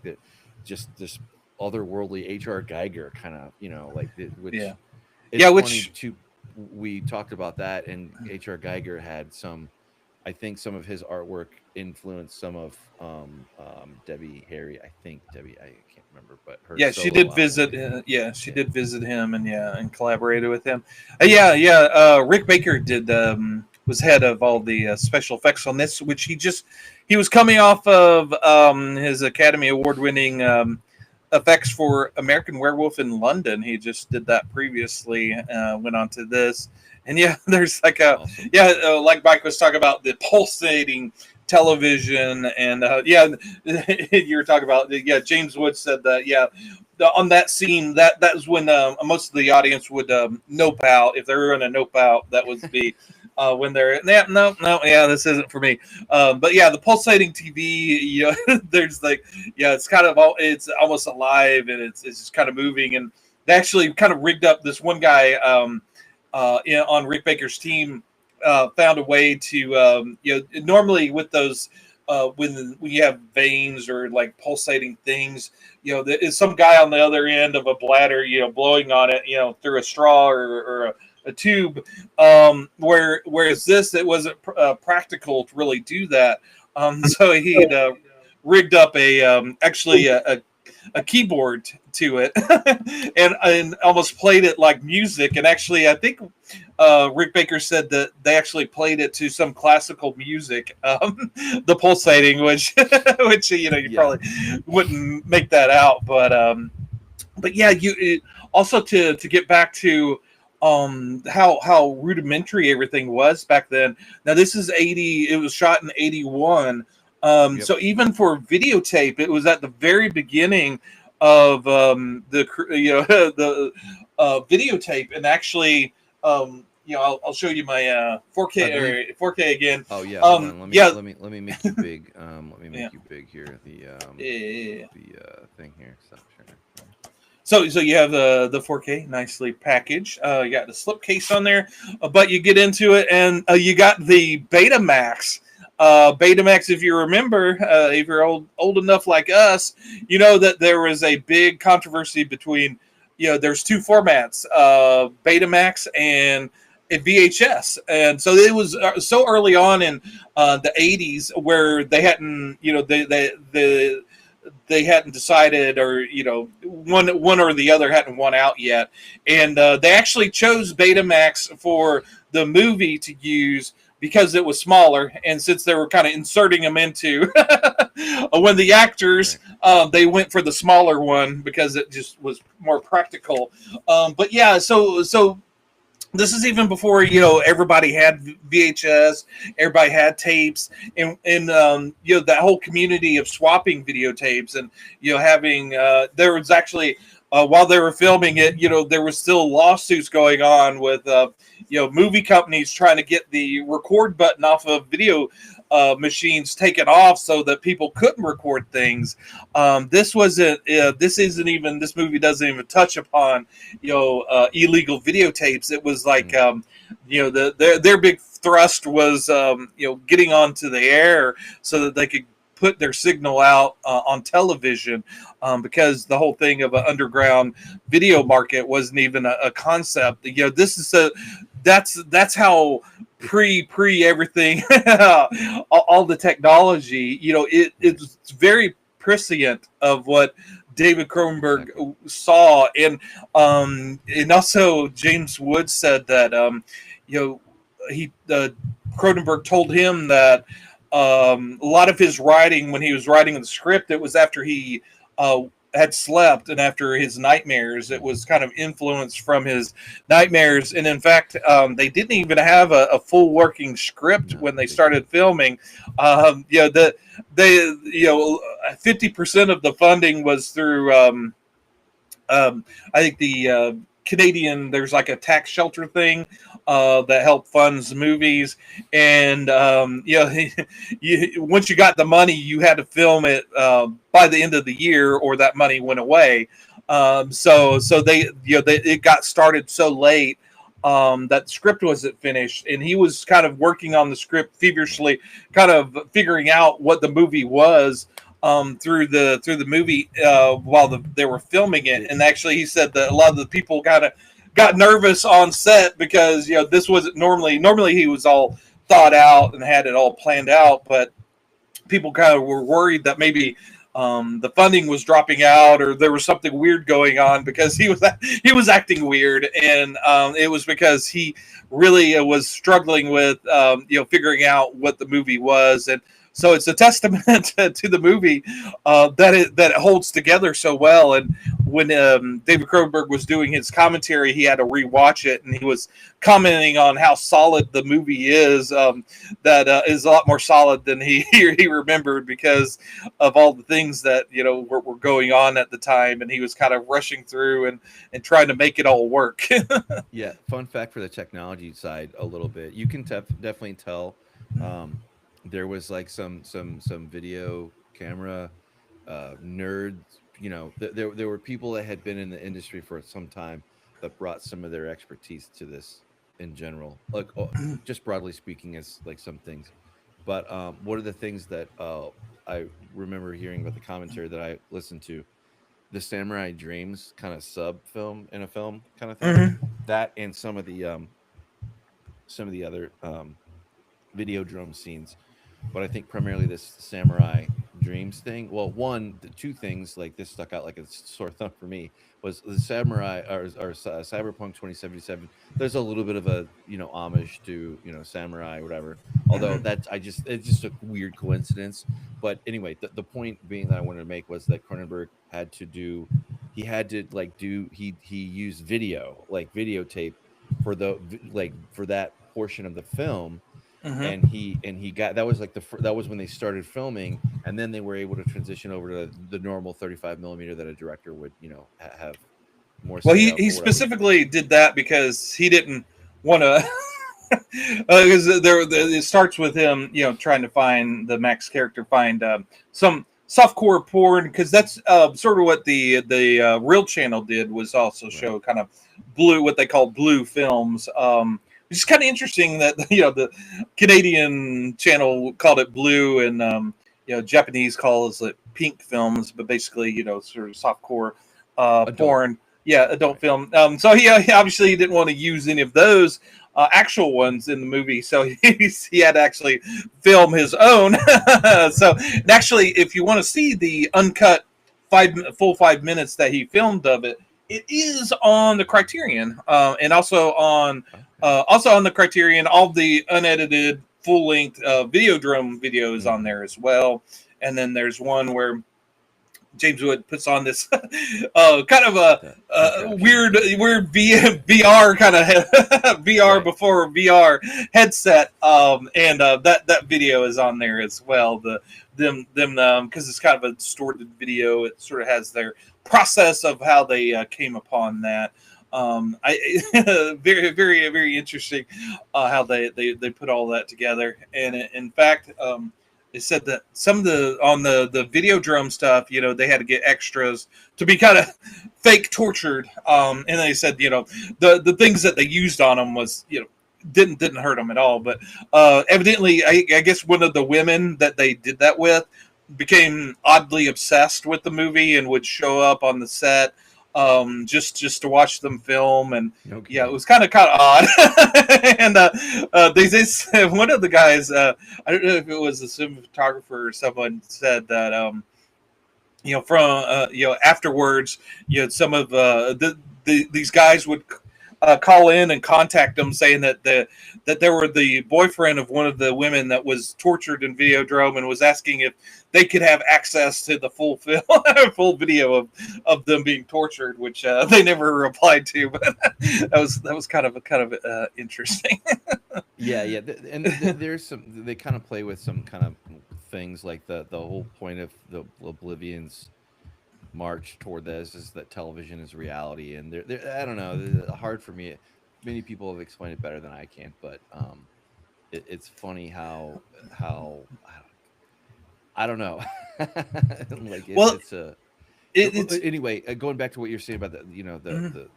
just this otherworldly H.R. Geiger kind of, we talked about that, and H.R. Geiger had some of his artwork influenced some of Debbie Harry. I can't remember, but her she did visit. Did visit him and collaborated with him. Rick Baker did was head of all the special effects on this, which he was coming off of his Academy Award winning effects for American Werewolf in London. He just did that previously. Went on to this. And there's like awesome. Like Mike was talking about, the pulsating television, and you were talking about James Woods said that on that scene that was when most of the audience would nope out. If they were going to nope out, that would be when they're this isn't for me. But the pulsating TV, there's like it's kind of it's almost alive, and it's just kind of moving, and they actually kind of rigged up this one guy on Rick Baker's team. Found a way to normally with those when you have veins or like pulsating things, there's some guy on the other end of a bladder blowing on it through a straw or a tube, whereas this, it wasn't practical to really do that, so he rigged up actually a keyboard to it and almost played it like music. And actually, I think Rick Baker said that they actually played it to some classical music, the pulsating, which you probably wouldn't make that out. But also to get back to how rudimentary everything was back then. Now this is 80. It was shot in 81. Yep. So even for videotape, it was at the very beginning of the videotape, and actually, I'll show you my 4K I believe. 4K again. Oh yeah, hold on. Yeah, Let me make you big. Let me yeah. make you big here. Yeah. The thing here. Stop sharing. So you have the 4K nicely packaged. You got the slipcase on there, but you get into it, and you got the Betamax. Betamax, if you remember, if you're old enough like us, you know that there was a big controversy between, there's two formats, Betamax and a VHS, and so it was so early on in the '80s where they hadn't, they hadn't decided, or one or the other hadn't won out yet, and they actually chose Betamax for the movie to use because it was smaller, and since they were kind of inserting them into when the actors, they went for the smaller one because it just was more practical. But yeah, so this is even before everybody had VHS, everybody had tapes, and that whole community of swapping videotapes, and having there was actually while they were filming it, there was still lawsuits going on with movie companies trying to get the record button off of video machines taken off so that people couldn't record things. This wasn't. This movie doesn't even touch upon illegal videotapes. It was like their big thrust was getting onto the air so that they could put their signal out on television, because the whole thing of an underground video market wasn't even a concept. This is that's how pre everything, all the technology. It's very prescient of what David Cronenberg saw, and also James Wood said that he Cronenberg told him that a lot of his writing, when he was writing the script, it was after he had slept and after his nightmares. It was kind of influenced from his nightmares, and in fact, they didn't even have a full working script when they started filming. The they 50% of the funding was through. I think the Canadian, there's like a tax shelter thing that helped funds movies, and once you got the money, you had to film it by the end of the year, or that money went away. So they it got started so late that the script wasn't finished, and he was kind of working on the script feverishly, kind of figuring out what the movie was through the movie while they were filming it. And actually, he said that a lot of the people got nervous on set because this wasn't normally he was all thought out and had it all planned out, but people kind of were worried that maybe the funding was dropping out, or there was something weird going on, because he was acting weird, and it was because he really was struggling with figuring out what the movie was. And so it's a testament to the movie that it holds together so well. And when David Cronenberg was doing his commentary, he had to rewatch it, and he was commenting on how solid the movie is. That is a lot more solid than he remembered, because of all the things that were going on at the time, and he was kind of rushing through and trying to make it all work. Yeah, fun fact for the technology side, a little bit. You can definitely tell. There was like some video camera nerds. There were people that had been in the industry for some time that brought some of their expertise to this in general, like just broadly speaking, as like some things. But one of the things that I remember hearing about the commentary that I listened to, the Samurai Dreams kind of sub film in a film kind of thing, that and some of the other Videodrome scenes, but I think primarily this Samurai Dreams thing. Well, the two things like this stuck out like a sore thumb for me was the Samurai or Cyberpunk 2077. There's a little bit of a homage to Samurai or whatever. Although it's just a weird coincidence. But anyway, the point being that I wanted to make was that Cronenberg he used videotape for for that portion of the film, and he got that was like that was when they started filming, and then they were able to transition over to the normal 35 millimeter that a director would have more Well, say he of he or whatever. specifically did that because he didn't want to. Because it starts with him, trying to find the Max character, find some softcore porn, because that's sort of what the Real Channel did, was also show kind of what they call blue films. Which is kind of interesting that the Canadian channel called it blue, and Japanese calls it pink films, but basically sort of softcore porn. Yeah, adult film. So he obviously didn't want to use any of those actual ones in the movie, so he had to actually film his own. So actually, if you want to see the uncut full 5 minutes that he filmed of it, it is on the Criterion, and also on the Criterion, all the unedited full length Videodrome videos on there as well. And then there's one where James Wood puts on this kind of a weird VR kind of VR before VR headset, and that video is on there as well. Them because it's kind of a distorted video. It sort of has their process of how they came upon that. Very very very interesting how they put all that together. And in fact, they said that some of the Videodrome stuff, they had to get extras to be kind of fake tortured. And they said, the things that they used on them was, didn't hurt them at all. But evidently, I guess one of the women that they did that with became oddly obsessed with the movie and would show up on the set just to watch them film. And it was kind of odd. And they said, one of the guys, I don't know if it was a cinematographer or someone, said that from afterwards, some of these guys would call in and contact them, saying that they were the boyfriend of one of the women that was tortured in Videodrome, and was asking if they could have access to the full film, full video of them being tortured, which they never replied to. But that was kind of interesting. And there's some, they kind of play with some kind of things, like the whole point of the Oblivion's march toward this is that television is reality, and they're I don't know, hard for me. Many people have explained it better than I can, but it's funny how I don't know. Like anyway, going back to what you're saying about the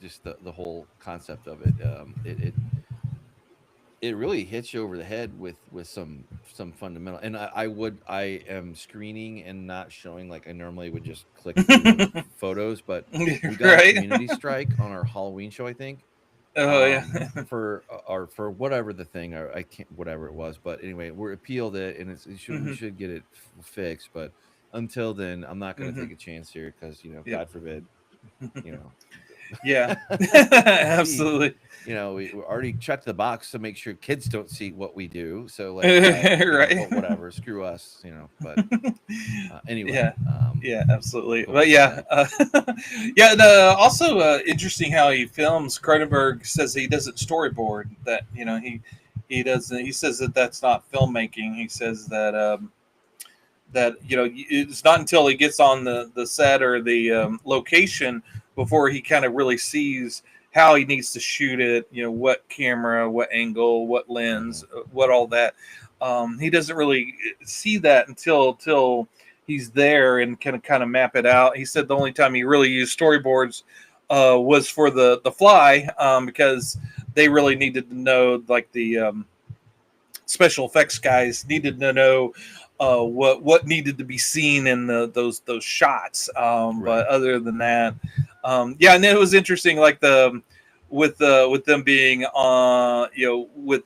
just the whole concept of it, it really hits you over the head with some fundamental. And I am screening and not showing like I normally would just click through photos, but we got a community strike on our Halloween show, I think. For whatever the thing, or I can't, whatever it was, but anyway, we appealed it, and we should get it fixed. But until then, I'm not going to take a chance here, because God forbid, Yeah, absolutely. We already checked the box to make sure kids don't see what we do. So like, right, whatever, screw us, But anyway, yeah, absolutely. But yeah, also interesting how he films. Cronenberg says he doesn't storyboard. That he doesn't. He says that that's not filmmaking. He says that it's not until he gets on the set or the location before he kind of really sees how he needs to shoot it, what camera, what angle, what lens, what all that. He doesn't really see that until he's there and can kind of map it out. He said the only time he really used storyboards was for the Fly, because they really needed to know, like the special effects guys needed to know what needed to be seen in those shots. But other than that, and it was interesting, like with them being with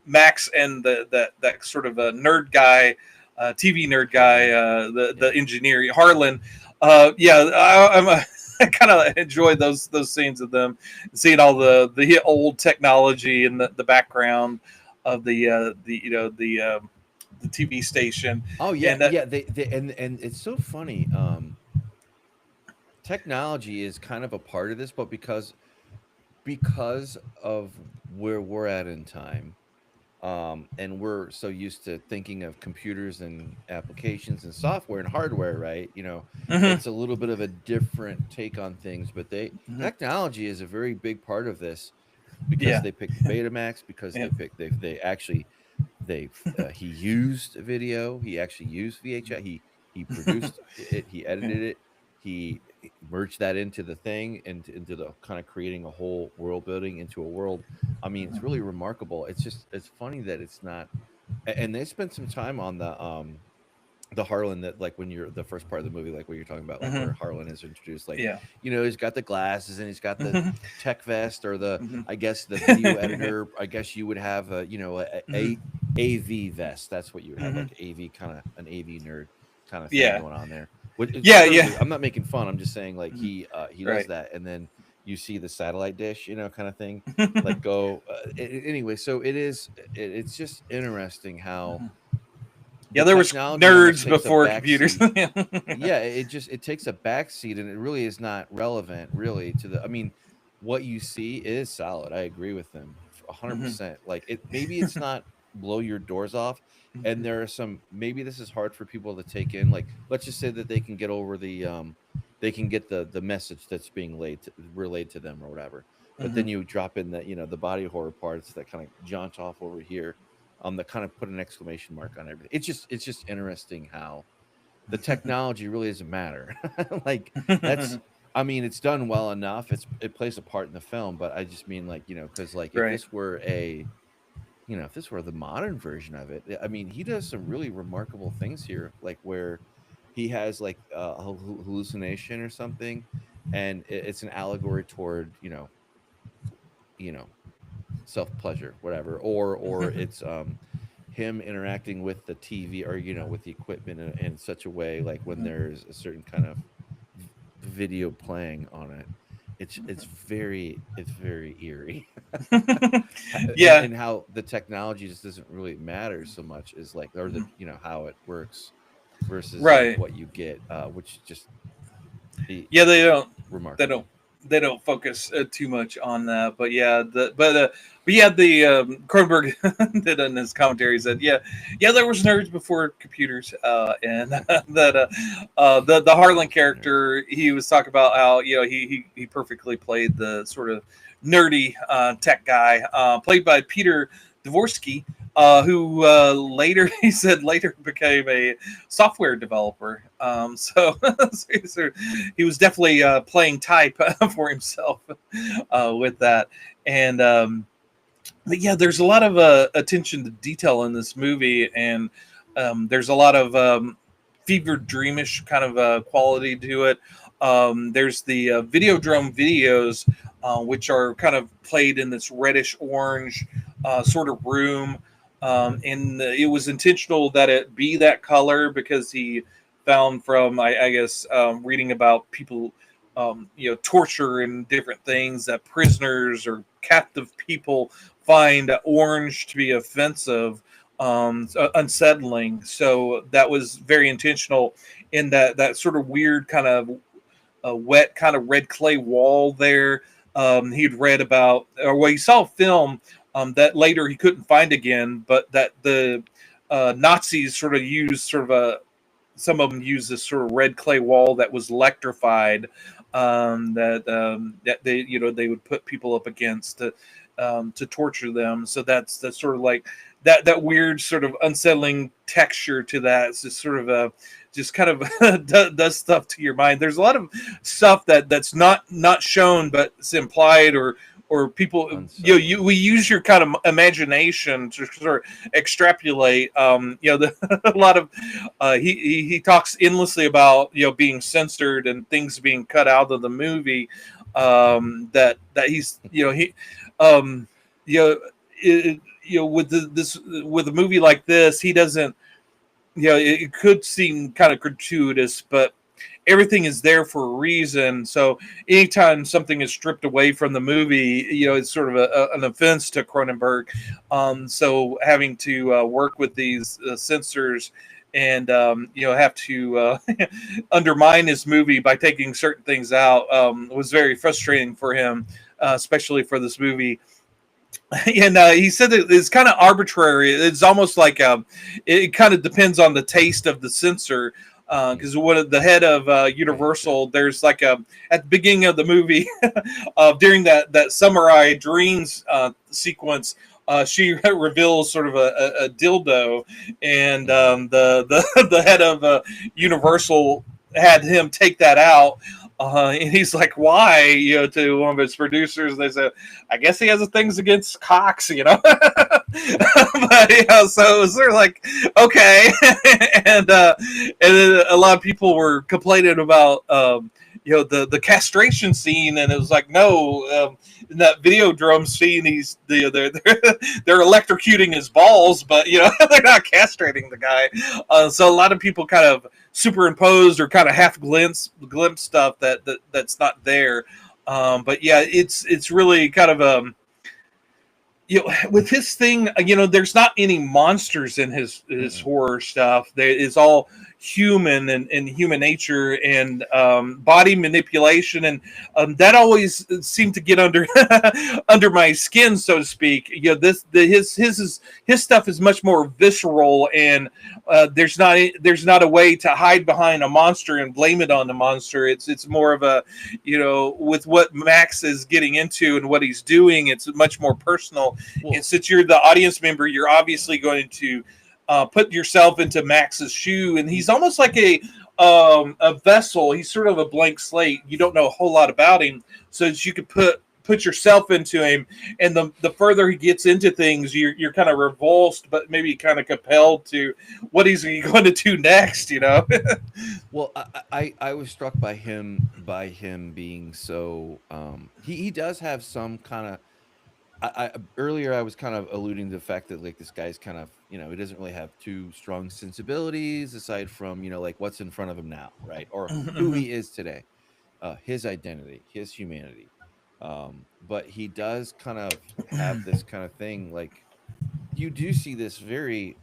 Max and that sort of a nerd guy, TV nerd guy, the engineer Harlan. I kind of enjoyed those scenes of them seeing all the old technology in the background of the TV station. Oh yeah, and it's so funny. Technology is kind of a part of this, but because of where we're at in time, And we're so used to thinking of computers and applications and software and hardware, right? Hmm. It's a little bit of a different take on things, but Hmm. technology is a very big part of this because Yeah. they picked the Betamax, because Yeah. they actually he used video, he actually used VHS, he produced it, he Yeah. edited it, he merged that into the thing and into the kind of creating a whole world building into a world. I mean, it's really remarkable. It's funny that it's not, and they spent some time on the Harlan, that like when you're the first part of the movie, like what you're talking about, like Hmm. where Harlan is introduced, like, Yeah. he's got the glasses and he's got the Hmm. tech vest, or the, Hmm. I guess, the video editor. I guess you would have Hmm. a AV vest. That's what you would have, Hmm. like AV, kind of an AV nerd kind of thing Yeah. going on there. Which it's Yeah. Yeah. totally, I'm not making fun. I'm just saying, like, Mhm. he does Right. that, and then you see the satellite dish, kind of thing, like Mhm. go. Anyway, so it's just interesting how Yeah, the there was technology almost nerds takes a before computers. backseat. Yeah, it takes a backseat, and it really is not relevant, really, to the. I mean, what you see is solid. I agree with them Mhm. 100%. Like, maybe it's not blow your doors off, and there are some. Maybe this is hard for people to take in. Like, let's just say that they can get over they can get the message that's being relayed to them or whatever. But then Mhm. you drop in the body horror parts that kind of jaunt off over here, that kind of put an exclamation mark on everything. It's just interesting how the technology really doesn't matter. Like, that's, I mean, it's done well enough. It plays a part in the film, but I just mean, like, because, like, Right. if this were the modern version of it, I mean, he does some really remarkable things here, like where he has like a hallucination or something, and it's an allegory toward you know self pleasure, whatever, or it's him interacting with the TV, or with the equipment in such a way, like when there's a certain kind of video playing on it. It's very eerie. and Yeah. and how the technology just doesn't really matter so much, is like, or the how it works versus like Right. what you get, which just Yeah, it's they just don't. They don't. remarkable. They don't focus too much on that, but yeah, but yeah, the Cronenberg did in his commentary said, yeah, there was nerds before computers, and that the There Harlan always been nerds. character, he was talking about how he perfectly played the sort of nerdy tech guy, played by Peter Dvorsky, who later he said later became a software developer. So he was definitely playing type for himself with that. And but yeah, there's a lot of attention to detail in this movie, and there's a lot of fever dreamish kind of quality to it. There's the Videodrome videos, which are kind of played in this reddish orange sort of room. And it was intentional that it be that color because he found from, I guess, reading about people, torture and different things, that prisoners or captive people find orange to be offensive, unsettling. So that was very intentional in that sort of weird kind of wet kind of red clay wall there. He'd read about, or well, he saw a film that later he couldn't find again, but that the Nazis sort of used sort of a some of them used this sort of red clay wall that was electrified, that they would put people up against to torture them. So that's sort of like that weird sort of unsettling texture to that. It's just sort of a just kind of does stuff to your mind. There's a lot of stuff that's not shown, but it's implied, or people, Unsettling. we use your kind of imagination to sort of extrapolate. A lot of he talks endlessly about being censored and things being cut out of the movie. That he's he um, you know with this with a movie like this, he doesn't, it could seem kind of gratuitous, but everything is there for a reason. So anytime something is stripped away from the movie, it's sort of an offense to Cronenberg. So having to work with these censors and have to undermine his movie by taking certain things out was very frustrating for him, especially for this movie. And he said that it's kind of arbitrary. It's almost like it kind of depends on the taste of the censor. Because one of the head of Universal, there's like at the beginning of the movie, during that samurai dreams sequence, she reveals sort of a dildo, and the head of Universal had him take that out. And he's like, "Why?" To one of his producers, they said, "I guess he has things against cocks," but so it was sort of like, okay, and a lot of people were complaining about the castration scene, and it was like, no, in that Videodrome scene, they're electrocuting his balls, but they're not castrating the guy. So a lot of people kind of superimposed or kind of half glimpse stuff that's not there. But yeah, it's really kind of with his thing, there's not any monsters in his horror stuff. There is all human and human nature and body manipulation, and that always seemed to get under under my skin, so to speak. His stuff is much more visceral, and there's not a way to hide behind a monster and blame it on the monster. It's more of a with what Max is getting into and what he's doing, it's much more personal. Well, and since you're the audience member, you're obviously going to put yourself into Max's shoe, and he's almost like a vessel. He's sort of a blank slate. You don't know a whole lot about him, so that you could put yourself into him. And the further he gets into things, you're kind of revulsed, but maybe kind of compelled to what he's going to do next. Well, I was struck by him being so. He does have some kind of. Earlier I was kind of alluding to the fact that like this guy's kind of he doesn't really have too strong sensibilities aside from like what's in front of him now, right, or who he is today, his identity, his humanity, but he does kind of have this kind of thing. Like you do see this very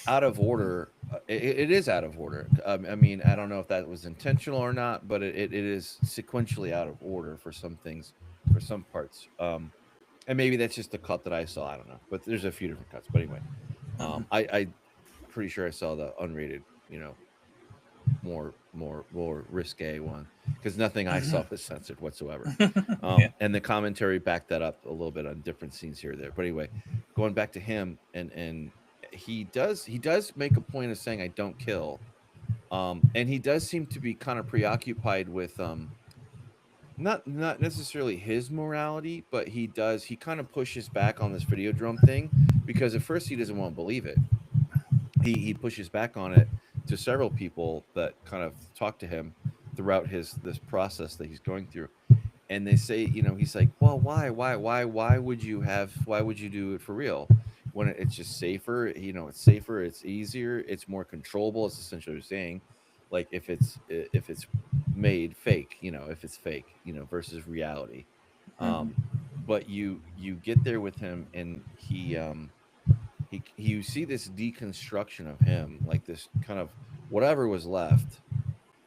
out of order. It is out of order. I mean, I don't know if that was intentional or not, but it is sequentially out of order for some things, for some parts. And maybe that's just the cut that I saw. I don't know, but there's a few different cuts. But anyway, I pretty sure I saw the unrated, more risque one, because nothing I saw was censored whatsoever. And the commentary backed that up a little bit on different scenes here or there. But anyway, going back to him, and he does make a point of saying I don't kill, and he does seem to be kind of preoccupied with not necessarily his morality, but he kind of pushes back on this Videodrome thing, because at first he doesn't want to believe it. He pushes back on it to several people that kind of talk to him throughout this process that he's going through, and they say, he's like, well, why would you do it for real when it's just safer? It's safer, it's easier, it's more controllable. It's essentially what you're saying. Like if it's made fake, if it's fake, versus reality. But you get there with him, and he you see this deconstruction of him, like this kind of whatever was left.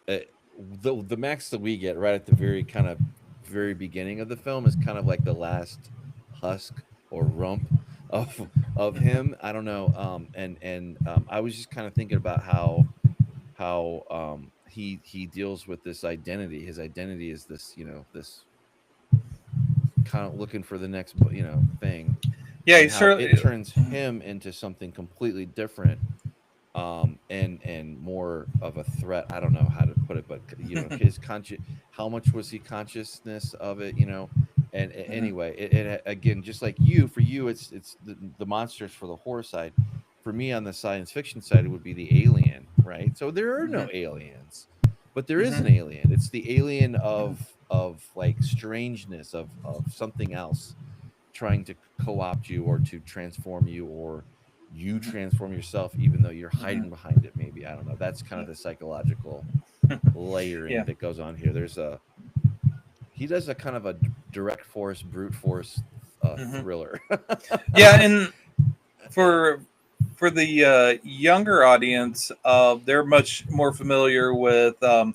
The max that we get right at the very beginning of the film is kind of like the last husk or rump of him. I don't know. And I was just kind of thinking about how he deals with this identity. His identity is this, this kind of looking for the next, thing. Yeah, it turns him into something completely different, and more of a threat. I don't know how to put it, but his how much was he consciousness of it, and anyway, it again, just like for you, it's the monsters for the horror side. For me, on the science fiction side, it would be the alien, right? So there are no aliens, but there is an alien. It's the alien of like strangeness, of something else trying to co-opt you or to transform you, or you transform yourself even though you're hiding behind it. Maybe, I don't know. That's kind of the psychological layering that goes on here. He does a kind of a direct force, brute force thriller. Yeah, and for the younger audience, they're much more familiar with the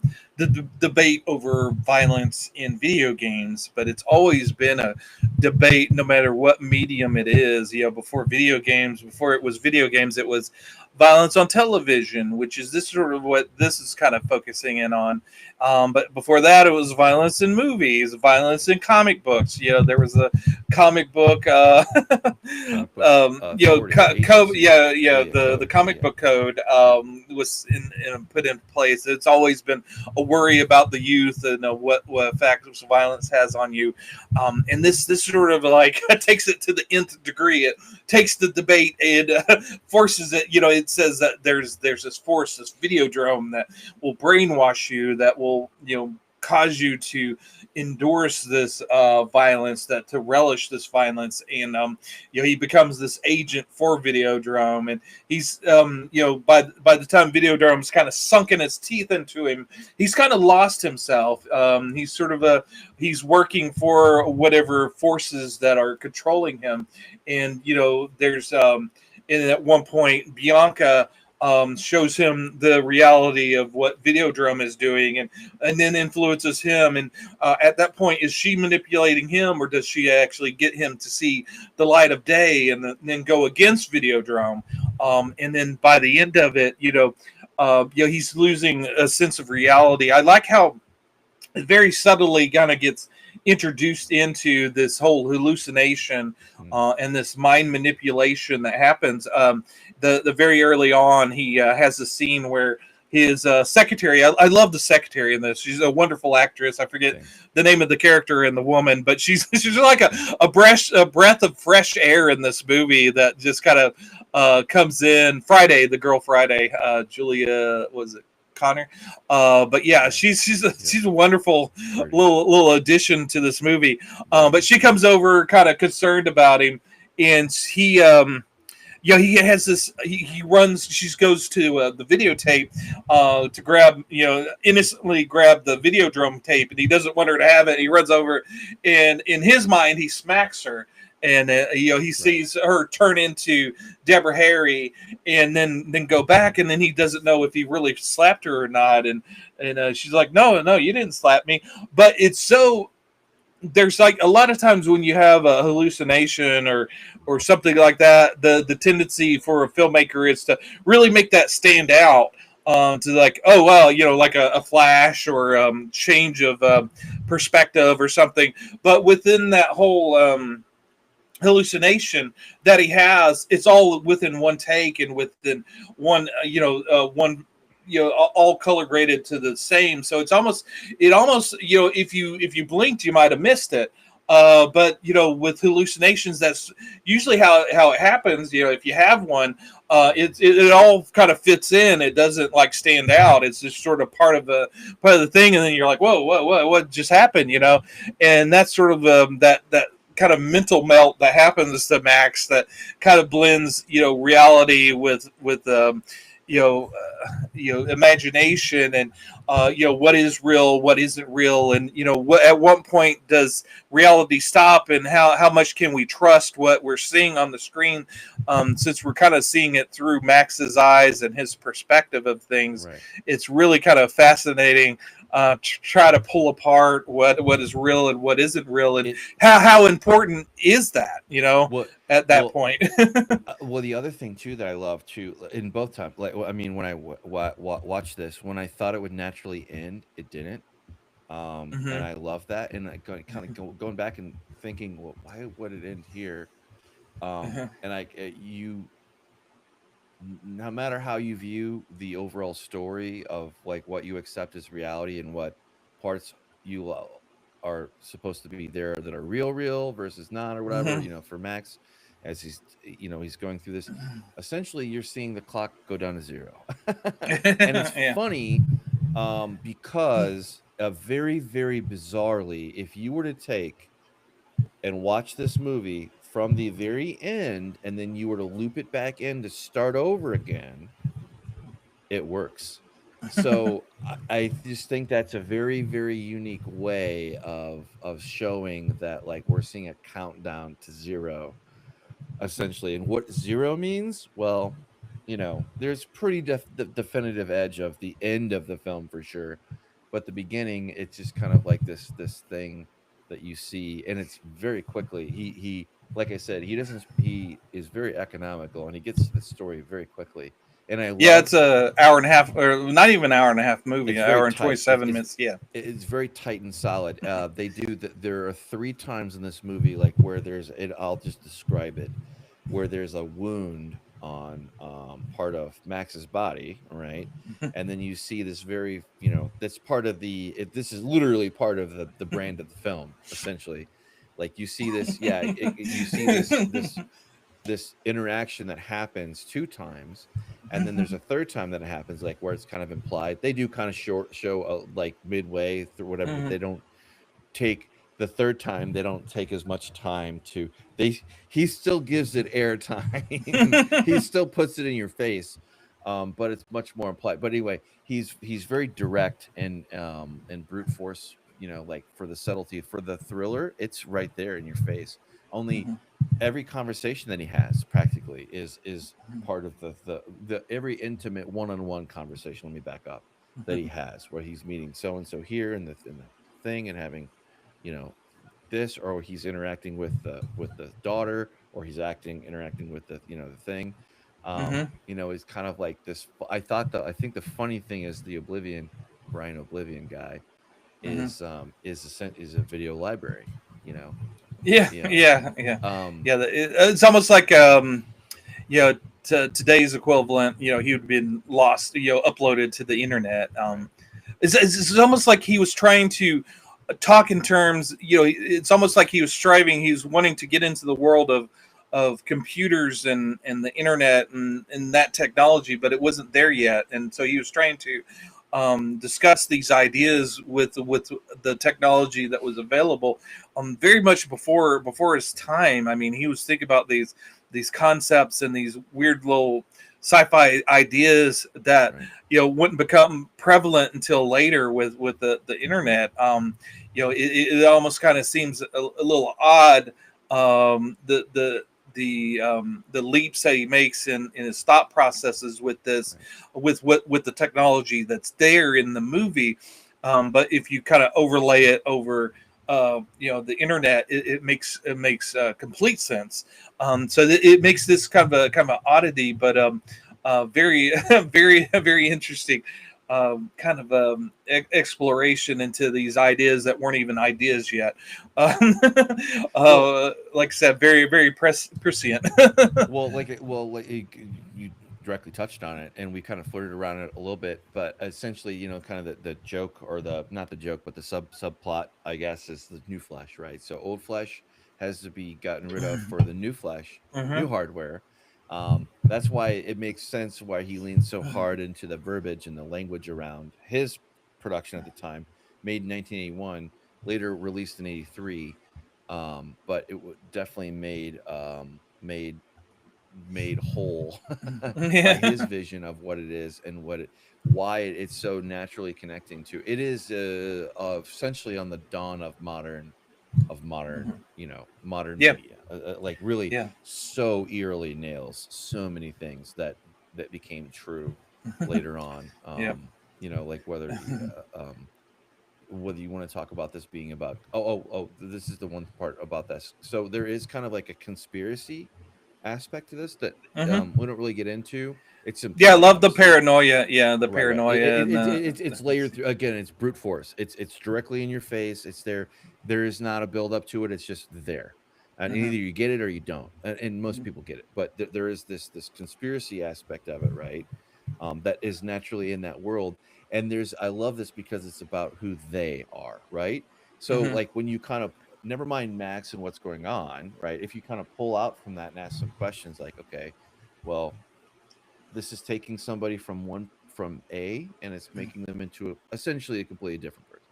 debate over violence in video games, but it's always been a debate no matter what medium it is. Before it was video games, it was violence on television, which is this sort of what this is kind of focusing in on. But before that, it was violence in movies, violence in comic books. There was a comic book, Comic book authority, agency. the comic book code was put in place. It's always been a worry about the youth and what effects violence has on you. And this sort of like takes it to the nth degree. It takes the debate and forces it. It says that there's this force, this Videodrome that will brainwash you, that will cause you to endorse this violence, that to relish this violence, and he becomes this agent for Videodrome, and he's by the time Videodrome's kind of sunken its teeth into him, he's kind of lost himself. He's sort of he's working for whatever forces that are controlling him, and there's and at one point Bianca shows him the reality of what Videodrome is doing, and then influences him. And at that point, is she manipulating him, or does she actually get him to see the light of day and then go against Videodrome? And then by the end of it, he's losing a sense of reality. I like how it very subtly kind of gets introduced into this whole hallucination and this mind manipulation that happens. The very early on, he has a scene where his secretary. I love the secretary in this. She's a wonderful actress. I forget the name of the character and the woman, but she's like a breath of fresh air in this movie that just kind of comes in. The girl Friday, Julia, was it Connor? But yeah, she's a wonderful little addition to this movie. But she comes over kind of concerned about him, and he has this. He runs. She goes to the videotape to grab, innocently grab the Videodrome tape, and he doesn't want her to have it. He runs over, and in his mind, he smacks her, and he sees her turn into Deborah Harry, and then go back, and then he doesn't know if he really slapped her or not, and she's like, no, you didn't slap me. But it's so. There's like a lot of times when you have a hallucination or something like that, the tendency for a filmmaker is to really make that stand out, to like, oh well, like a flash or change of perspective or something. But within that whole hallucination that he has, it's all within one take and within one one all color graded to the same. So it almost if you blinked, you might have missed it. But with hallucinations, that's usually how it happens. If you have one, it all kind of fits in. It doesn't like stand out. It's just sort of part of the thing, and then you're like, whoa, what just happened? And that's sort of that kind of mental melt that happens to Max, that kind of blends reality with imagination, and what is real, what isn't real, and at what point does reality stop, and how much can we trust what we're seeing on the screen, since we're kind of seeing it through Max's eyes and his perspective of things. Right. It's really kind of fascinating try to pull apart what is real and what isn't real, and how important is that, at that point. Well, the other thing too that I love too in both times, like I mean, when I watched this, when I thought it would naturally end, it didn't, and I love that, and I kind of going back and thinking, well, why would it end here? And no matter how you view the overall story of like what you accept as reality and what parts you are supposed to be there that are real versus not, or whatever, for Max, as he's going through this, essentially you're seeing the clock go down to zero. And it's funny, because very, very bizarrely, if you were to take and watch this movie from the very end, and then you were to loop it back in to start over again, it works. So I just think that's a very, very unique way of showing that, like, we're seeing a countdown to zero, essentially. And what zero means, well, there's pretty definitive edge of the end of the film for sure, but the beginning, it's just kind of like this thing that you see, and it's very quickly. He like I said, he is very economical, and he gets to the story very quickly. And I Yeah, love it's a hour and a half, or not even an hour and a half movie, it's an very hour and tight. 27 minutes. Yeah. It's very tight and solid. They do there are three times in this movie like where there's it. I'll just describe it, where there's a wound on part of Max's body, right? And then you see this very, that's part of this is literally part of the brand of the film, essentially. Like you see this, yeah, you see this interaction that happens two times, and then there's a third time that it happens, like where it's kind of implied. They do kind of show like midway through whatever, but they don't take the third time. They don't take as much time to. He still gives it airtime. He still puts it in your face, but it's much more implied. But anyway, he's very direct and brute force. Like for the subtlety, for the thriller, it's right there in your face. Only every conversation that he has practically is part of the every intimate one-on-one conversation. Let me back up, that he has, where he's meeting so and so here in the thing, and having you know this, or he's interacting with the daughter, or he's interacting with the thing. Is kind of like this. I think the funny thing is the Brian Oblivion guy is a video library. you know Yeah, you know yeah, yeah, um yeah. It's almost like you know, today's equivalent. He would have been lost. Uploaded to the internet. right. It's almost like he was trying to talk in terms. It's almost like he was striving. He was wanting to get into the world of computers and the internet and that technology, but it wasn't there yet. And so he was trying to discuss these ideas with the technology that was available, very much before his time. I mean, he was thinking about these concepts and these weird little sci-fi ideas that Right. wouldn't become prevalent until later with the internet. It almost kind of seems a little odd, the leaps that he makes in his thought processes with this, Right. with the technology that's there in the movie. But if you kind of overlay it over the internet, it makes complete sense. So it makes this kind of an oddity, but very very interesting kind of exploration into these ideas that weren't even ideas yet. Um, Well, like I said, very very prescient. you directly touched on it, and we kind of flirted around it a little bit, but essentially, kind of the joke, or the not the joke, but the subplot, I guess, is the new flesh, right? So old flesh has to be gotten rid of for the new flesh, new Hmm. hardware. That's why it makes sense why he leans so hard into the verbiage and the language around his production at the time, made in 1981, later released in 83. But it definitely made whole by his Yeah. vision of what it is, and why it's so naturally connecting to it is essentially on the dawn of modern Yeah. media, like really Yeah. so eerily nails so many things that became true later on. Yeah. Like whether you want to talk about this being about, this is the one part about this. So there is kind of like a conspiracy aspect to this that Hmm. we don't really get into. It's Yeah. I implied, love the obviously. paranoia. Yeah, the Right. paranoia and It's layered through. Again, it's brute force. It's directly in your face. It's there. There is not a build up to it. It's just there, and Mhm. either you get it or you don't. And most people get it, but there is this conspiracy aspect of it, right? That is naturally in that world. And I love this because it's about who they are, right? So Mhm. like when you kind of, never mind Max and what's going on, right? If you kind of pull out from that and ask some questions, like, okay, well, this is taking somebody from A, and it's making them into essentially a completely different person.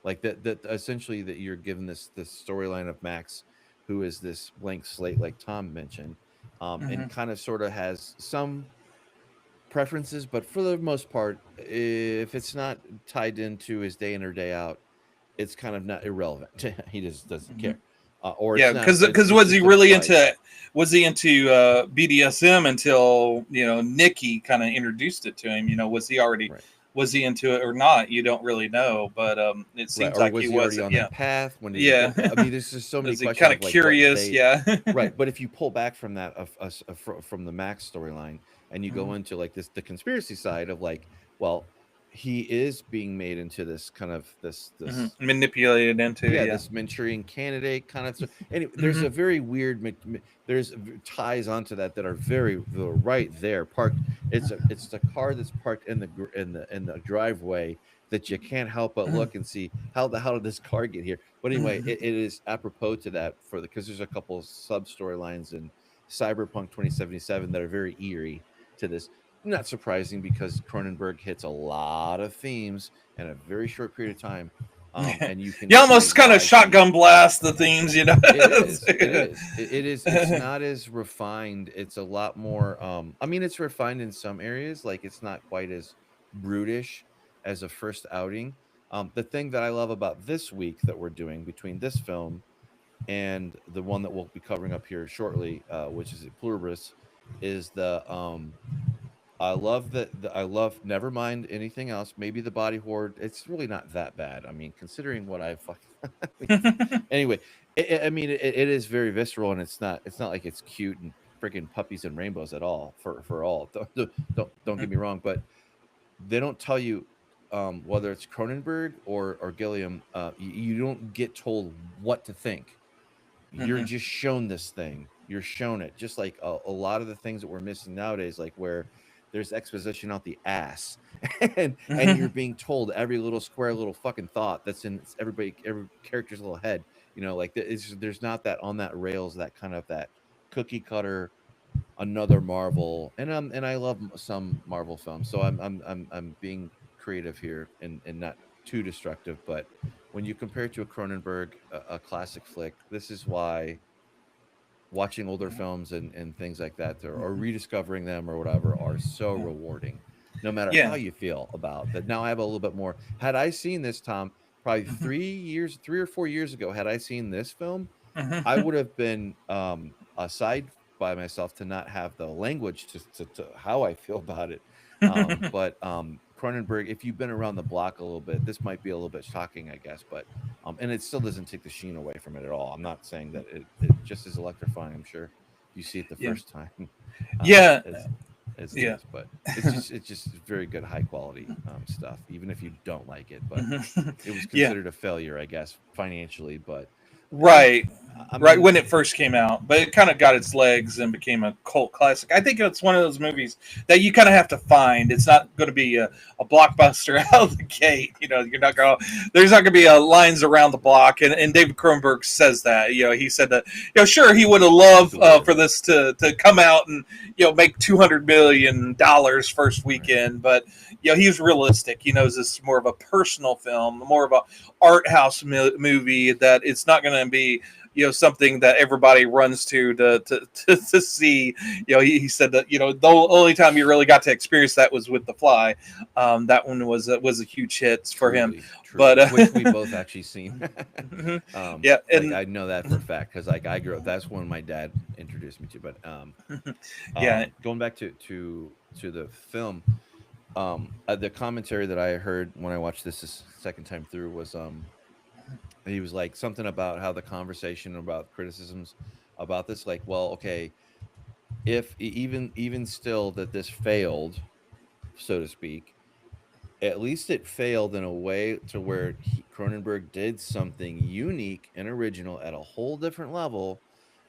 Like that essentially, that you're given this storyline of Max, who is this blank slate, like Tom mentioned, and Mhm. kind of sort of has some preferences, but for the most part, if it's not tied into his day in or day out, it's kind of not irrelevant. He just doesn't Mhm. care. or Yeah, it's not. because It's just was he into BDSM until Nikki kind of introduced it to him? Was he already right. was he into it or not? You don't really know, but it Right. seems Or like was he he already wasn't. on Yeah, that path? When did he yeah. get there? I mean, there's just so many Was he questions kind of of like what curious? they Yeah. right. But if you pull back from that from the Max storyline and you go Mhm. into like the conspiracy side of like, well, he is being made into this kind of Mhm. this Manipulated into, yeah, yeah. this Manchurian candidate kind of stuff. Anyway, there's Hmm. a very weird there's ties onto that are very right there parked. It's the car that's parked in the driveway that you can't help but look and see how the hell did this car get here. But anyway, it is apropos to that for the because there's a couple of sub storylines in Cyberpunk 2077 that are very eerie to this. Not surprising because Cronenberg hits a lot of themes in a very short period of time, and you can You see almost kind of why he shotgun blast the themes, it is it is it's not as refined. It's a lot more I mean it's refined in some areas, like it's not quite as brutish as a first outing. The thing that I love about this week that we're doing between this film and the one that we'll be covering up here shortly, which is Pluribus, is the I love that. I love. Never mind anything else. Maybe the body horde. It's really not that bad. I mean, considering what I fucking. Anyway, I mean, it is very visceral, and it's not. It's not like it's cute and freaking puppies and rainbows at all. For all, don't get me wrong, but they don't tell you whether it's Cronenberg or Gilliam. You don't get told what to think. You're Mhm. just shown this thing. You're shown it, just like a lot of the things that we're missing nowadays, like where there's exposition out the ass, and you're Mhm. being told every little square little fucking thought that's in every character's little head. Like there's not that on that rails, that kind of that cookie cutter another Marvel, and I love some Marvel films, so I'm being creative here and not too destructive. But when you compare it to a Cronenberg, a classic flick, this is why watching older films and things like that, or rediscovering them or whatever, are so rewarding, no matter how Yeah. you feel about that. Now I have a little bit more. Had I seen this, Tom, probably Mhm. 3 or 4 years ago, had I seen this film, I Mhm. would have been aside by myself to not have the language to how I feel about it. But Cronenberg, if you've been around the block a little bit, this might be a little bit shocking, I guess. But and it still doesn't take the sheen away from it at all. I'm not saying that it just is electrifying. I'm sure if you see it the Yeah. first time, um, Yeah. as as it Yeah. is. But it's just very good, high quality stuff, even if you don't like it. But Mhm. it was Yeah. considered a failure, I guess, financially. But um, Right. I Right mean, when it first came out, but it kind of got its legs and became a cult classic. I think it's one of those movies that you kind of have to find. It's not going to be a blockbuster out of the gate. You're not going. There's not going to be lines around the block. And David Cronenberg says that. He said that. Sure, he would have he's loved aware of for it. this to come out and make $200 million first Right. weekend, but he's realistic. He knows this is more of a personal film, more of a art house movie, that it's not going to be something that everybody runs to see. He said that the only time you really got to experience that was with The Fly. That one was a huge hit for him, but Truly, which we both actually seen. yeah, Like and I know that for a fact because like I grew up. That's one my dad introduced me to. But yeah. going back to the film, the commentary that I heard when I watched this second time through was he was like something about how the conversation about criticisms about this, like, well, okay, if even still that this failed, so to speak, at least it failed in a way to where Cronenberg did something unique and original at a whole different level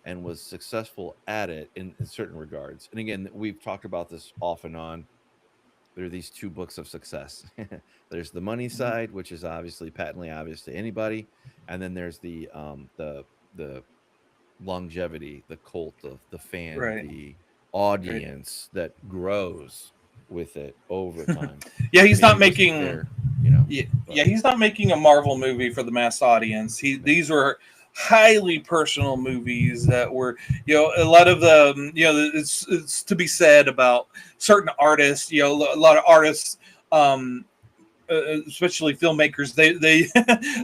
and was successful at it in certain regards. And again, we've talked about this off and on. There are these two books of success. There's the money side, which is obviously patently obvious to anybody, and then there's the longevity, the cult of the fan, Right, the right. audience that grows with it over time. Yeah, he's Maybe not it wasn't making. there, Yeah, yeah, but he's not making a Marvel movie for the mass audience. no. These were highly personal movies that were, a lot of the, it's to be said about certain artists. A lot of artists, um, especially filmmakers, they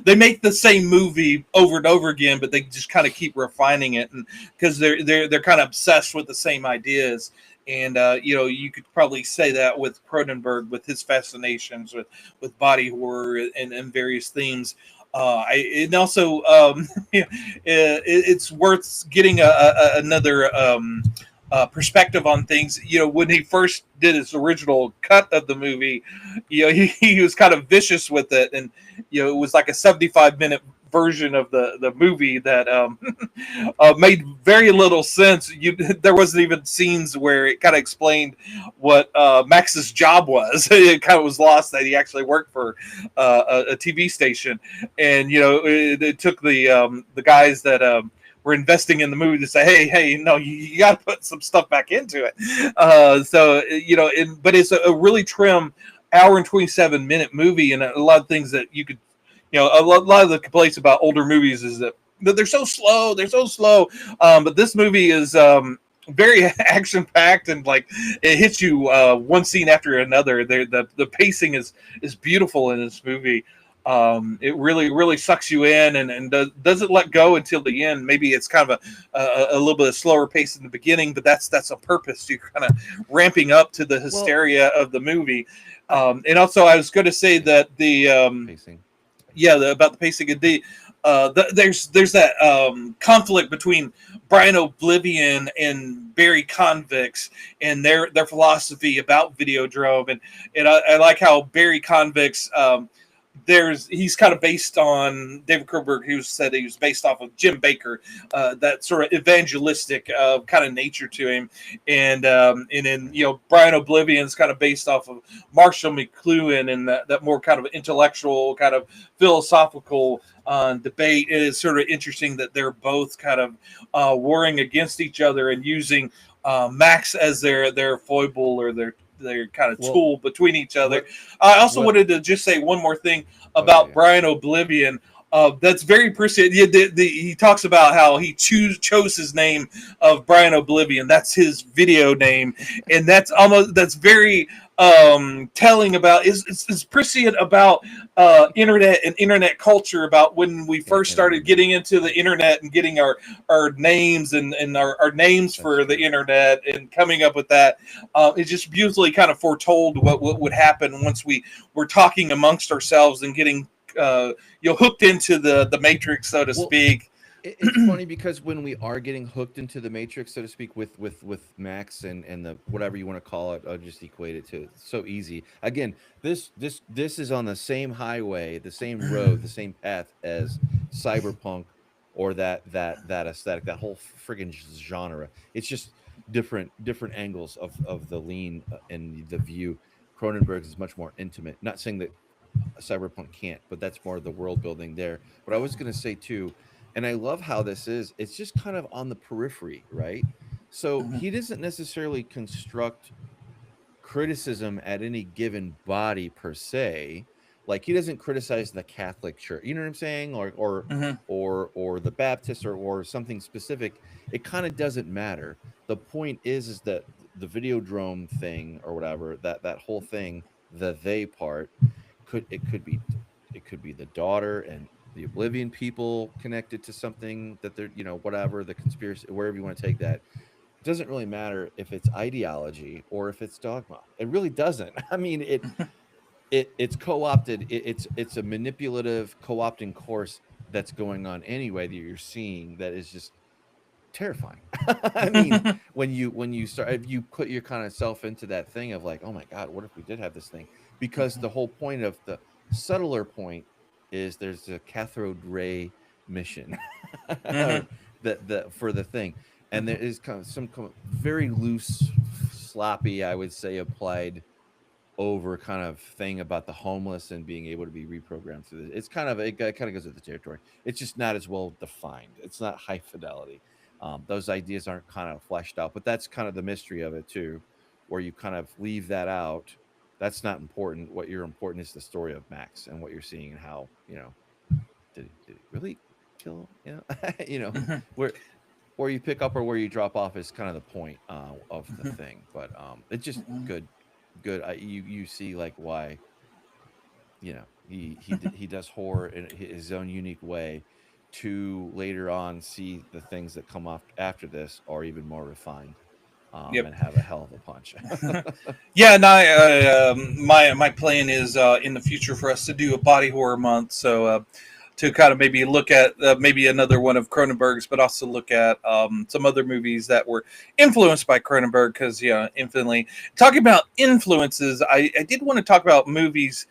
they make the same movie over and over again, but they just kind of keep refining it, and because they're kind of obsessed with the same ideas. And you could probably say that with Cronenberg, with his fascinations with body horror and various themes. And also, it's worth getting another perspective on things. When he first did his original cut of the movie, he was kind of vicious with it, and it was like a 75-minute version of the movie that made very little sense. There wasn't even scenes where it kind of explained what Max's job was. It kind of was lost that he actually worked for a TV station, and it took the guys that were investing in the movie to say, hey, no, you got to put some stuff back into it. But it's a really trim hour and 27-minute movie, and a lot of things that you could, a lot of the complaints about older movies is that they're so slow. They're so slow. But this movie is very action packed, and like it hits you one scene after another. The pacing is beautiful in this movie. It really sucks you in, and doesn't let go until the end. Maybe it's kind of a little bit of slower pace in the beginning, but that's on purpose. You're kind of ramping up to the hysteria of the movie. And also, I was going to say that the pacing. Yeah, about the pacing of there's that conflict between Brian Oblivion and Barry Convicts and their philosophy about Videodrome, and I like how Barry Convicts he's kind of based on David Cronenberg, who said he was based off of Jim Baker, that sort of evangelistic kind of nature to him, and then Brian Oblivion's kind of based off of Marshall McLuhan and that more kind of intellectual, kind of philosophical debate. It is sort of interesting that they're both kind of warring against each other and using Max as their foible or their kind of tool between each other. I also wanted to just say one more thing about Brian Oblivion. That's very appreciated. He talks about how he chose his name of Brian Oblivion. That's his video name, and that's very telling about is prescient about internet and internet culture, about when we first started getting into the internet and getting our names and our names for the internet and coming up with that. It just beautifully kind of foretold what would happen once we were talking amongst ourselves and getting hooked into the matrix, so to speak. It's funny because when we are getting hooked into the matrix, so to speak, with Max and the whatever you want to call it, I'll just equate it to, it's so easy. Again, this is on the same highway, the same road, the same path as cyberpunk or that aesthetic, that whole friggin' genre. It's just different angles of the lean and the view. Cronenberg is much more intimate. Not saying that cyberpunk can't, but that's more the world building there. But I was going to say too, and I love how this is, it's just kind of on the periphery, right? So he doesn't necessarily construct criticism at any given body per se. Like he doesn't criticize the Catholic Church, you know what I'm saying, or the Baptist or something specific. It kind of doesn't matter. The point is that the Videodrome thing or whatever, that whole thing, the they part, could be the daughter and the Oblivion people connected to something that they're, whatever, the conspiracy, wherever you want to take that. It doesn't really matter if it's ideology or if it's dogma. It really doesn't. I mean, it's co-opted. It's a manipulative co-opting course that's going on anyway that you're seeing, that is just terrifying. I mean, when you start, if you put your kind of self into that thing of like, oh my God, what if we did have this thing? Because the whole point of the subtler point is there's a cathode ray mission that for the thing, and there is kind of some very loose, sloppy, I would say, applied over kind of thing about the homeless and being able to be reprogrammed through this. It's kind of, it kind of goes with the territory. It's just not as well defined. It's not high fidelity. Those ideas aren't kind of fleshed out, but that's kind of the mystery of it too, where you kind of leave that out. That's not important. What you're important is the story of Max and what you're seeing and how, did he really kill him? Where you pick up or where you drop off is kind of the point of the thing. But it's just good. You see like why he does horror in his own unique way, to later on see the things that come off after this are even more refined, Yep. and have a hell of a punch. Yeah, and my plan is in the future for us to do a body horror month. So to kind of maybe look at maybe another one of Cronenberg's, but also look at some other movies that were influenced by Cronenberg. Because infinitely talking about influences, I did want to talk about movies.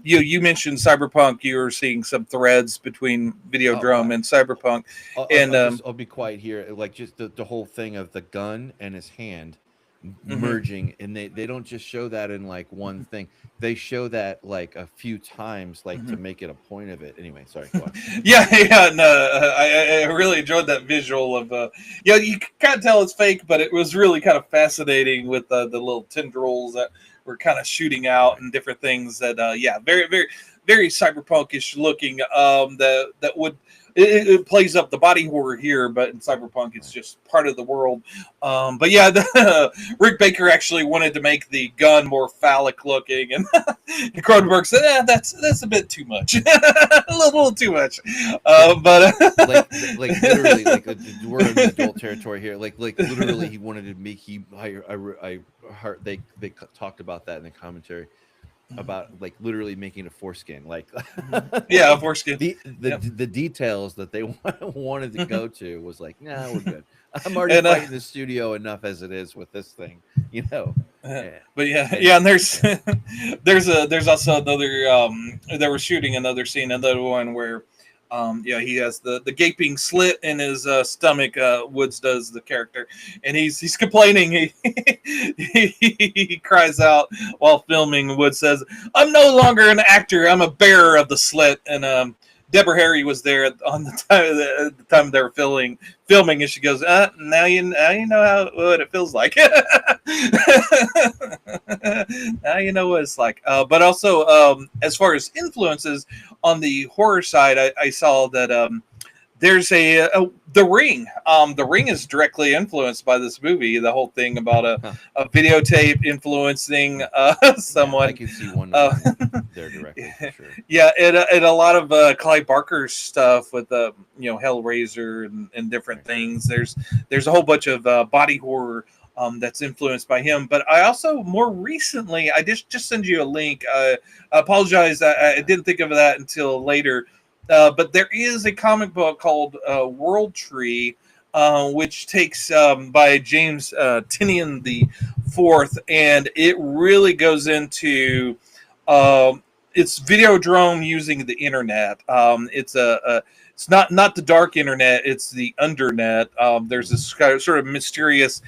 You mentioned Cyberpunk. You were seeing some threads between Videodrome and Cyberpunk, and I'll be quiet here. Like, just the whole thing of the gun and his hand mhm. merging, and they don't just show that in like one thing. They show that like a few times, like to make it a point of it. Anyway, sorry, go on. Yeah, no, I really enjoyed that visual of, you can't tell it's fake, but it was really kind of fascinating with the little tendrils that were kind of shooting out Right. and different things that, very, very, very cyberpunkish looking. That would it plays up the body horror here, but in Cyberpunk, it's Right. just part of the world. But yeah, Rick Baker actually wanted to make the gun more phallic looking, and Cronenberg said, "That's a bit too much, a little too much." But like literally, like we're in adult territory here. Like literally, he wanted to make I heard they talked about that in the commentary, about like literally making a foreskin, like yeah, foreskin. Yep. the details that they wanted to go to was like, nah, we're good. I'm already And fighting the studio enough as it is with this thing, you know. Yeah. but yeah, And yeah, and there's also another they were shooting another scene, another one where he has the gaping slit in his stomach. Woods does the character, and he's complaining. He cries out while filming. Woods says, "I'm no longer an actor. I'm a bearer of the slit." And Deborah Harry was there on the time they were filming, and she goes, now you know what it feels like." Now you know what it's like. But also, as far as influences on the horror side, I saw that there's The Ring. The Ring is directly influenced by this movie. The whole thing about a videotape influencing yeah, I someone. can see one there directly for sure. Yeah, and a lot of Clive Barker's stuff with Hellraiser and different Right. things. There's a whole bunch of body horror that's influenced by him. But I also more recently, I just send you a link. I apologize, I didn't think of that until later. But there is a comic book called World Tree, which takes by James Tinian the Fourth, and it really goes into it's Videodrome using the internet. It's not the dark internet; it's the undernet. There's this kind of, sort of mysterious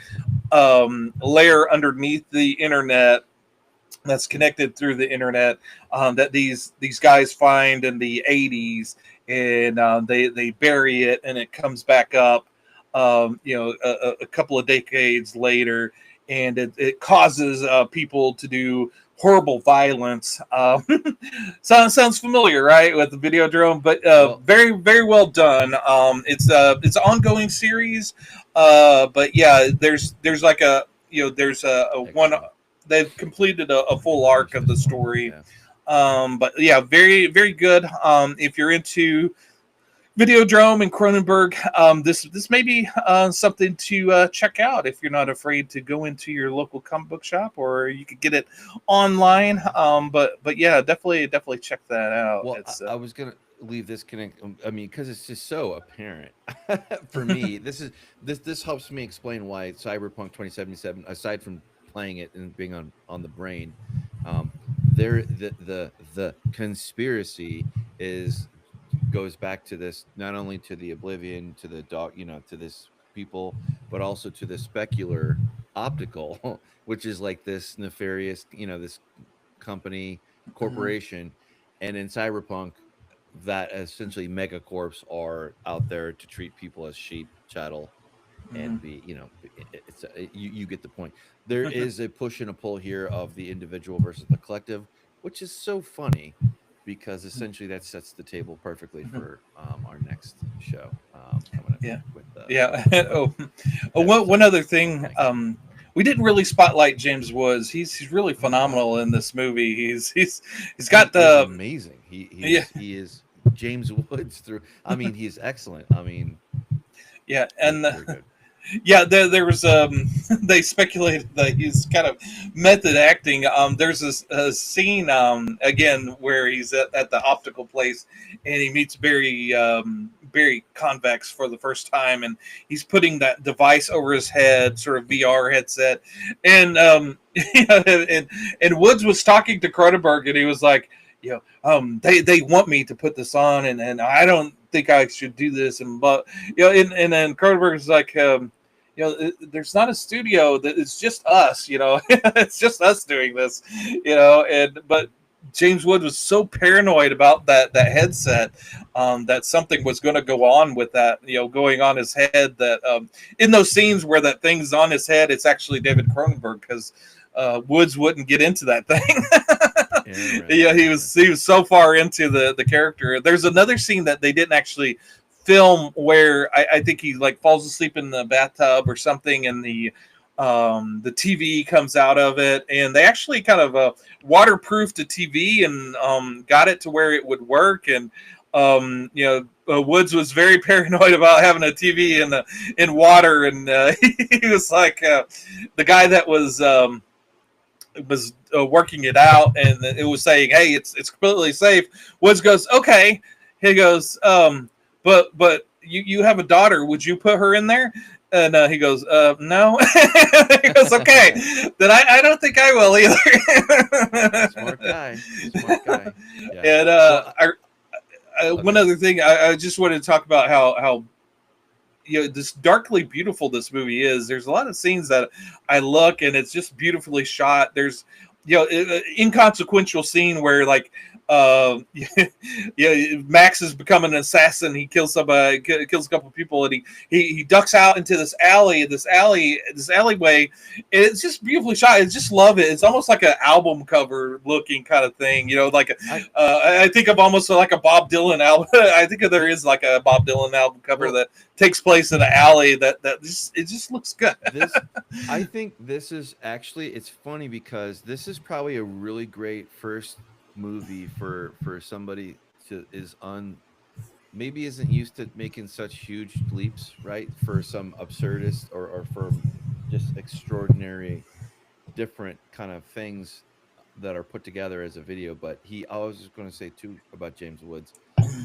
layer underneath the internet that's connected through the internet that these guys find in the 80s, and they bury it, and it comes back up a couple of decades later, and it causes people to do horrible violence. Sounds familiar, right, with the Videodrome? But Well, very, very well done. It's an ongoing series, but yeah, there's like there's a one. excellent. They've completed a full arc Finished of this the one. story. Yeah. But yeah, very, very good. If you're into Videodrome and Cronenberg, this may be something to check out if you're not afraid to go into your local comic book shop, or you could get it online. But yeah, definitely check that out. Well, It's I was gonna leave this connect. I mean, because it's just so apparent for me. This helps me explain why Cyberpunk 2077, aside from playing it and being on the brain, there the conspiracy is goes back to this, not only to the Oblivion, to the dog, to this people, but also to the specular optical, which is like this nefarious, this company, Mhm, corporation. And in Cyberpunk, that essentially megacorps are out there to treat people as sheep, chattel, mhm. and be, you get the point. There is a push and a pull here of the individual versus the collective, which is so funny, because essentially that sets the table perfectly for our next show, coming up Yeah, with yeah. Cyberpunk One 2077. other thing. Thanks. we didn't really spotlight James Woods. He's really phenomenal in this movie. He's got the amazing. yeah He is James Woods through. I mean, he's excellent. I mean, yeah, very, and very good. yeah, there was they speculated that he's kind of method acting. There's a scene again where he's at the optical place and he meets Barry Convex for the first time, and he's putting that device over his head, sort of VR headset, and and Woods was talking to Cronenberg and he was like, they want me to put this on, and I don't think I should do this, and but and then Cronenberg's like, there's not a studio, that it's just us, it's just us doing this, and but James Wood was so paranoid about that headset, that something was going to go on with that, going on his head, that in those scenes where that thing's on his head, it's actually David Cronenberg, because Woods wouldn't get into that thing. Yeah, he was so far into the character. There's another scene that they didn't actually film where I think he like falls asleep in the bathtub or something, and the TV comes out of it, and they actually kind of waterproofed the TV and got it to where it would work. And Woods was very paranoid about having a TV in water, and he was like, the guy that was working it out, and it was saying, "Hey, it's completely safe." Woods goes, "Okay." He goes, But you have a daughter. Would you put her in there?" And he goes, "No." He goes, "Okay, then I don't think I will either." Smart guy. Smart guy. Yeah. And one other thing, I just wanted to talk about how this darkly beautiful this movie is. There's a lot of scenes that I look and it's just beautifully shot. There's inconsequential scene where like Max is becoming an assassin. He kills somebody, kills a couple of people, and he ducks out into this alleyway. It's just beautifully shot. I just love it. It's almost like an album cover looking kind of thing, like I think of almost like a Bob Dylan album. I think there is like a Bob Dylan album cover that takes place in an alley that it just looks good. I think this is actually, it's funny because this is probably a really great first movie for somebody maybe isn't used to making such huge leaps, right? For some absurdist or for just extraordinary different kind of things that are put together as a video. But I was just going to say too about James Woods,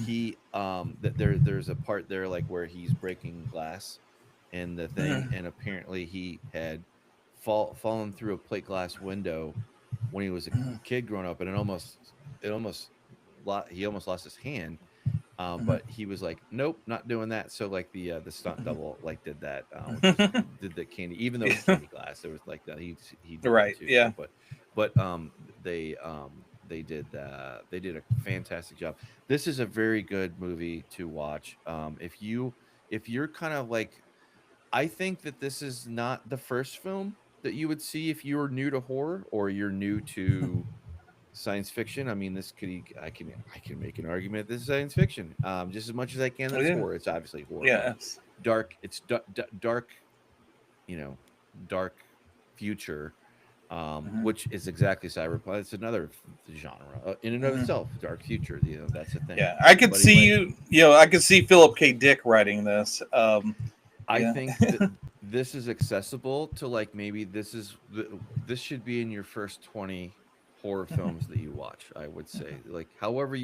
he that there's a part there like where he's breaking glass in the thing, and apparently he had fallen through a plate glass window when he was a kid growing up, and he almost lost his hand. But he was like, "Nope, not doing that." So like the stunt double like did that, did the candy, even though it was candy glass. There was like that he did right, that too. yeah. But they did a fantastic job. This is a very good movie to watch. If you're kind of like, I think that this is not the first film that you would see if you're new to horror or you're new to science fiction. I mean, I can make an argument this is science fiction, just as much as I can that it's horror. It's obviously horror. Yeah. Dark. It's dark, dark future, which is exactly cyberpunk. It's another genre in and of itself. Dark future. That's the thing. Yeah, I could see I could see Philip K. Dick writing this. I think that this is accessible to like maybe this should be in your first 20 horror films that you watch. I would say like however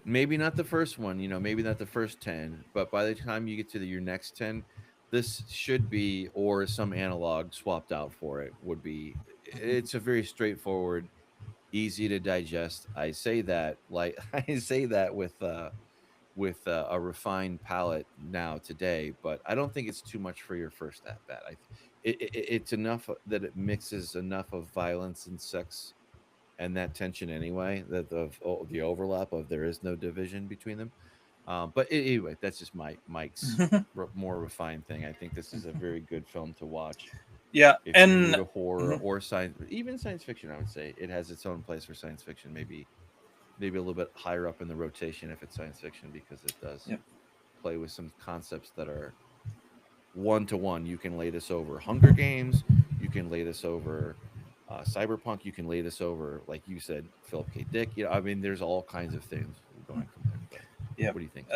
maybe not the first one, maybe not the first 10, but by the time you get to your next 10, this should be, or some analog swapped out for it would be. It's a very straightforward, easy to digest. I say that with a refined palate now today, but I don't think it's too much for your first at bat. It's enough that it mixes enough of violence and sex and that tension anyway, that the overlap of there is no division between them. But anyway, that's just Mike's more refined thing. I think this is a very good film to watch. Yeah, if you're new to horror or even science fiction, I would say it has its own place for science fiction. Maybe a little bit higher up in the rotation if it's science fiction, because it does play with some concepts that are 1-to-1. You can lay this over Hunger Games. You can lay this over Cyberpunk. You can lay this over, like you said, Philip K. Dick. I mean, there's all kinds of things going from there. But Yeah. What do you think?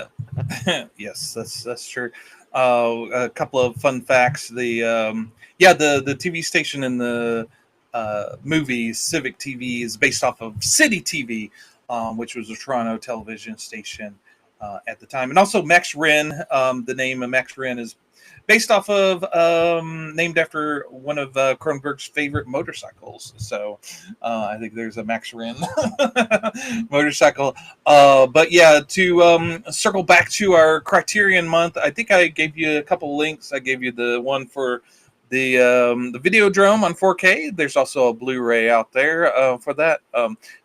Yes, that's true. A couple of fun facts. The TV station in the movie Civic TV is based off of City TV, which was a Toronto television station at the time, and also Max Wren. The name of Max Wren is based off of named after one of Cronenberg's favorite motorcycles. So I think there's a Max Wren motorcycle. But yeah, to circle back to our Criterion month, I think I gave you a couple links. I gave you the one for the Videodrome on 4K. There's also a Blu-ray out there for that.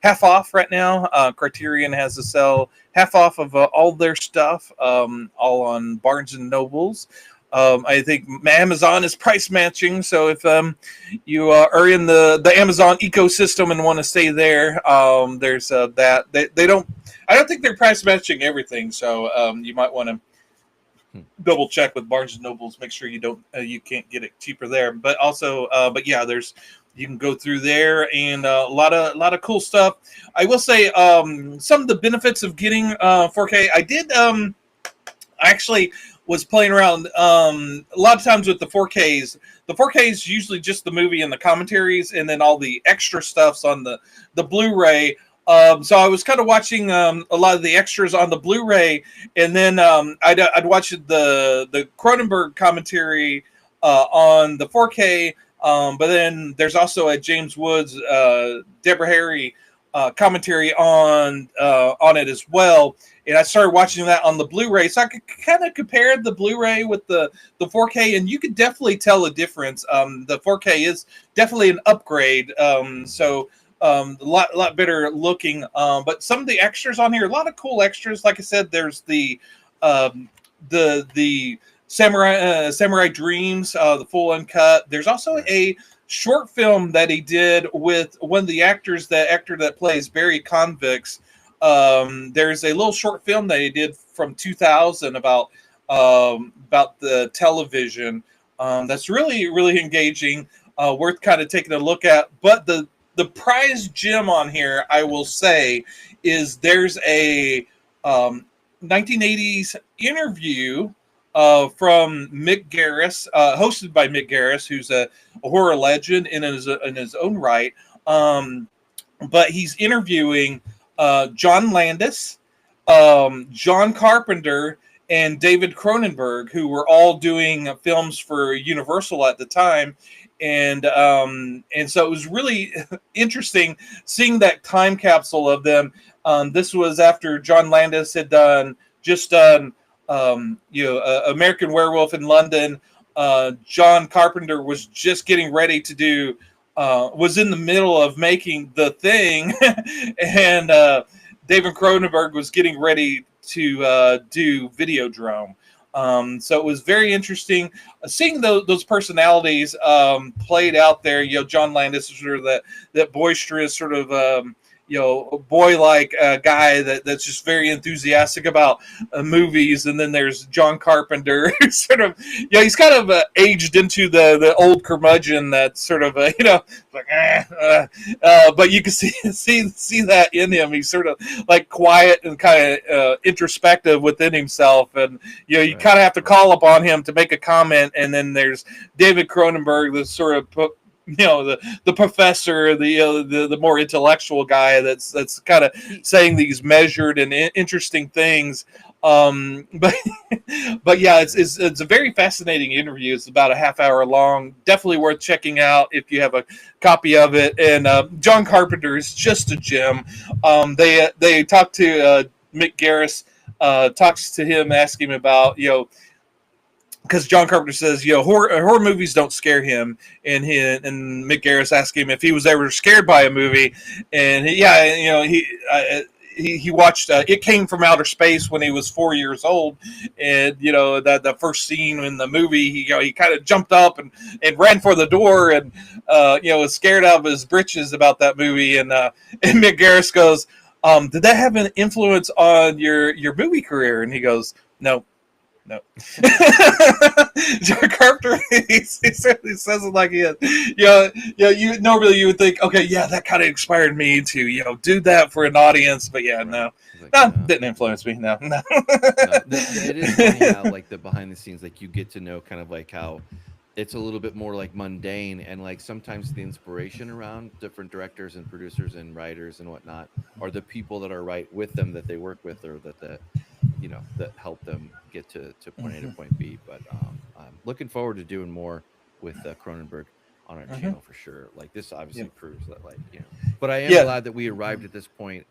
Half off right now. Criterion has to sell half off of all their stuff, all on Barnes and Nobles. I think Amazon is price matching, so if you are in the Amazon ecosystem and want to stay there, there's that. They don't. I don't think they're price matching everything, so you might want to double check with Barnes and Nobles. Make sure you can't get it cheaper there. But also, yeah, you can go through there and a lot of cool stuff. I will say some of the benefits of getting 4K. I actually was playing around a lot of times with the 4Ks. The 4K is usually just the movie and the commentaries, and then all the extra stuff's on the Blu-ray. So I was kind of watching a lot of the extras on the Blu-ray, and then I'd watch the Cronenberg commentary on the 4K. But then there's also a James Woods, Deborah Harry commentary on it as well. And I started watching that on the Blu-ray, so I could kind of compare the Blu-ray with the 4K, and you could definitely tell a difference. The 4K is definitely an upgrade, so a lot better looking. But some of the extras on here, a lot of cool extras. Like I said, there's the Samurai Dreams, the full uncut. There's also a short film that he did with one of the actors, the actor that plays Barry Convicts. There's a little short film that he did from 2000 about the television. That's really engaging, worth kind of taking a look at. But the prize gem on here, I will say, is there's a 1980s interview from Mick Garris, hosted by Mick Garris, who's a horror legend in his own right. But he's interviewing John Landis, John Carpenter, and David Cronenberg, who were all doing films for Universal at the time. And so it was really interesting seeing that time capsule of them. This was after John Landis had just done American Werewolf in London. John Carpenter was just getting ready to do, was in the middle of making The Thing, and David Cronenberg was getting ready to do Videodrome. So it was very interesting seeing those personalities played out there. John Landis is sort of that boisterous sort of boy-like guy that's just very enthusiastic about movies. And then there's John Carpenter, sort of, he's kind of aged into the old curmudgeon that's sort of, but you can see that in him. He's sort of like quiet and kind of introspective within himself. And, you kind of have to call upon him to make a comment. And then there's David Cronenberg, the sort of the professor, the more intellectual guy that's kind of saying these measured and interesting things. But yeah, it's a very fascinating interview. It's about a half hour long. Definitely worth checking out if you have a copy of it. And John Carpenter is just a gem. They talked to Mick Garris, talks to him, ask him about because John Carpenter says, horror movies don't scare him, and Mick Garris asked him if he was ever scared by a movie, and he watched It Came from Outer Space when he was 4 years old, and that the first scene in the movie, he kind of jumped up and ran for the door, and was scared out of his britches about that movie, and Mick Garris goes, did that have an influence on your movie career? And he goes, no. No. John Carpenter, he certainly says it like he is. You normally you would think, okay, yeah, that kind of inspired me to do that for an audience, but yeah, Right. no, Like, no, no. didn't influence me. No, no. It is funny how like the behind the scenes, like you get to know kind of like how it's a little bit more like mundane, and like sometimes the inspiration around different directors and producers and writers and whatnot are the people that are right with them that they work with, or that help them get to point A to Mhm, point B. But I'm looking forward to doing more with Cronenberg on our mhm. channel for sure. Like this Yeah, obviously proves that, but I am yeah. glad that we arrived at this point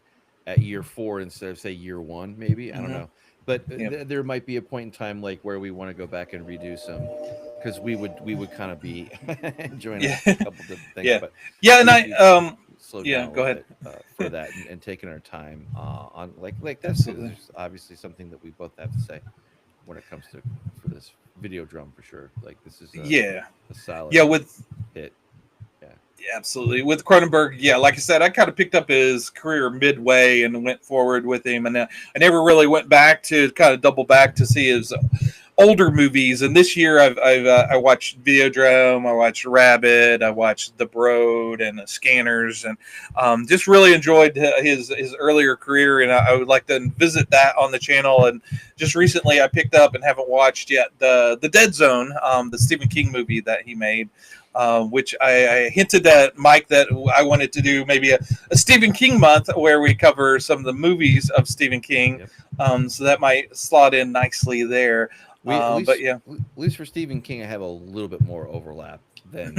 at year 4 instead of say year 1, maybe. I don't Hmm. know, but Yeah. there might be a point in time like where we want to go back and redo some, because we would kind of be enjoying Yeah. a couple different things, Yeah. but Yeah. And we've slowed yeah, down a go little ahead. bit for that, and taking our time on like that's Absolutely. there's obviously something that we both have to say when it comes to for this video drum for sure. Like this is Yeah. a solid Yeah. With hit. Yeah. Yeah, absolutely. With Cronenberg, yeah, like I said, I kind of picked up his career midway and went forward with him, and I never really went back to kind of double back to see his older movies. And this year, I watched Videodrome, I watched Rabbit, I watched The Broad and the Scanners, and just really enjoyed his earlier career. And I would like to visit that on the channel. And just recently, I picked up and haven't watched yet the Dead Zone, the Stephen King movie that he made. Which I hinted at Mike that I wanted to do maybe a Stephen King month where we cover some of the movies of Stephen King. Yep. So that might slot in nicely there. We But yeah, at least for Stephen King, I have a little bit more overlap than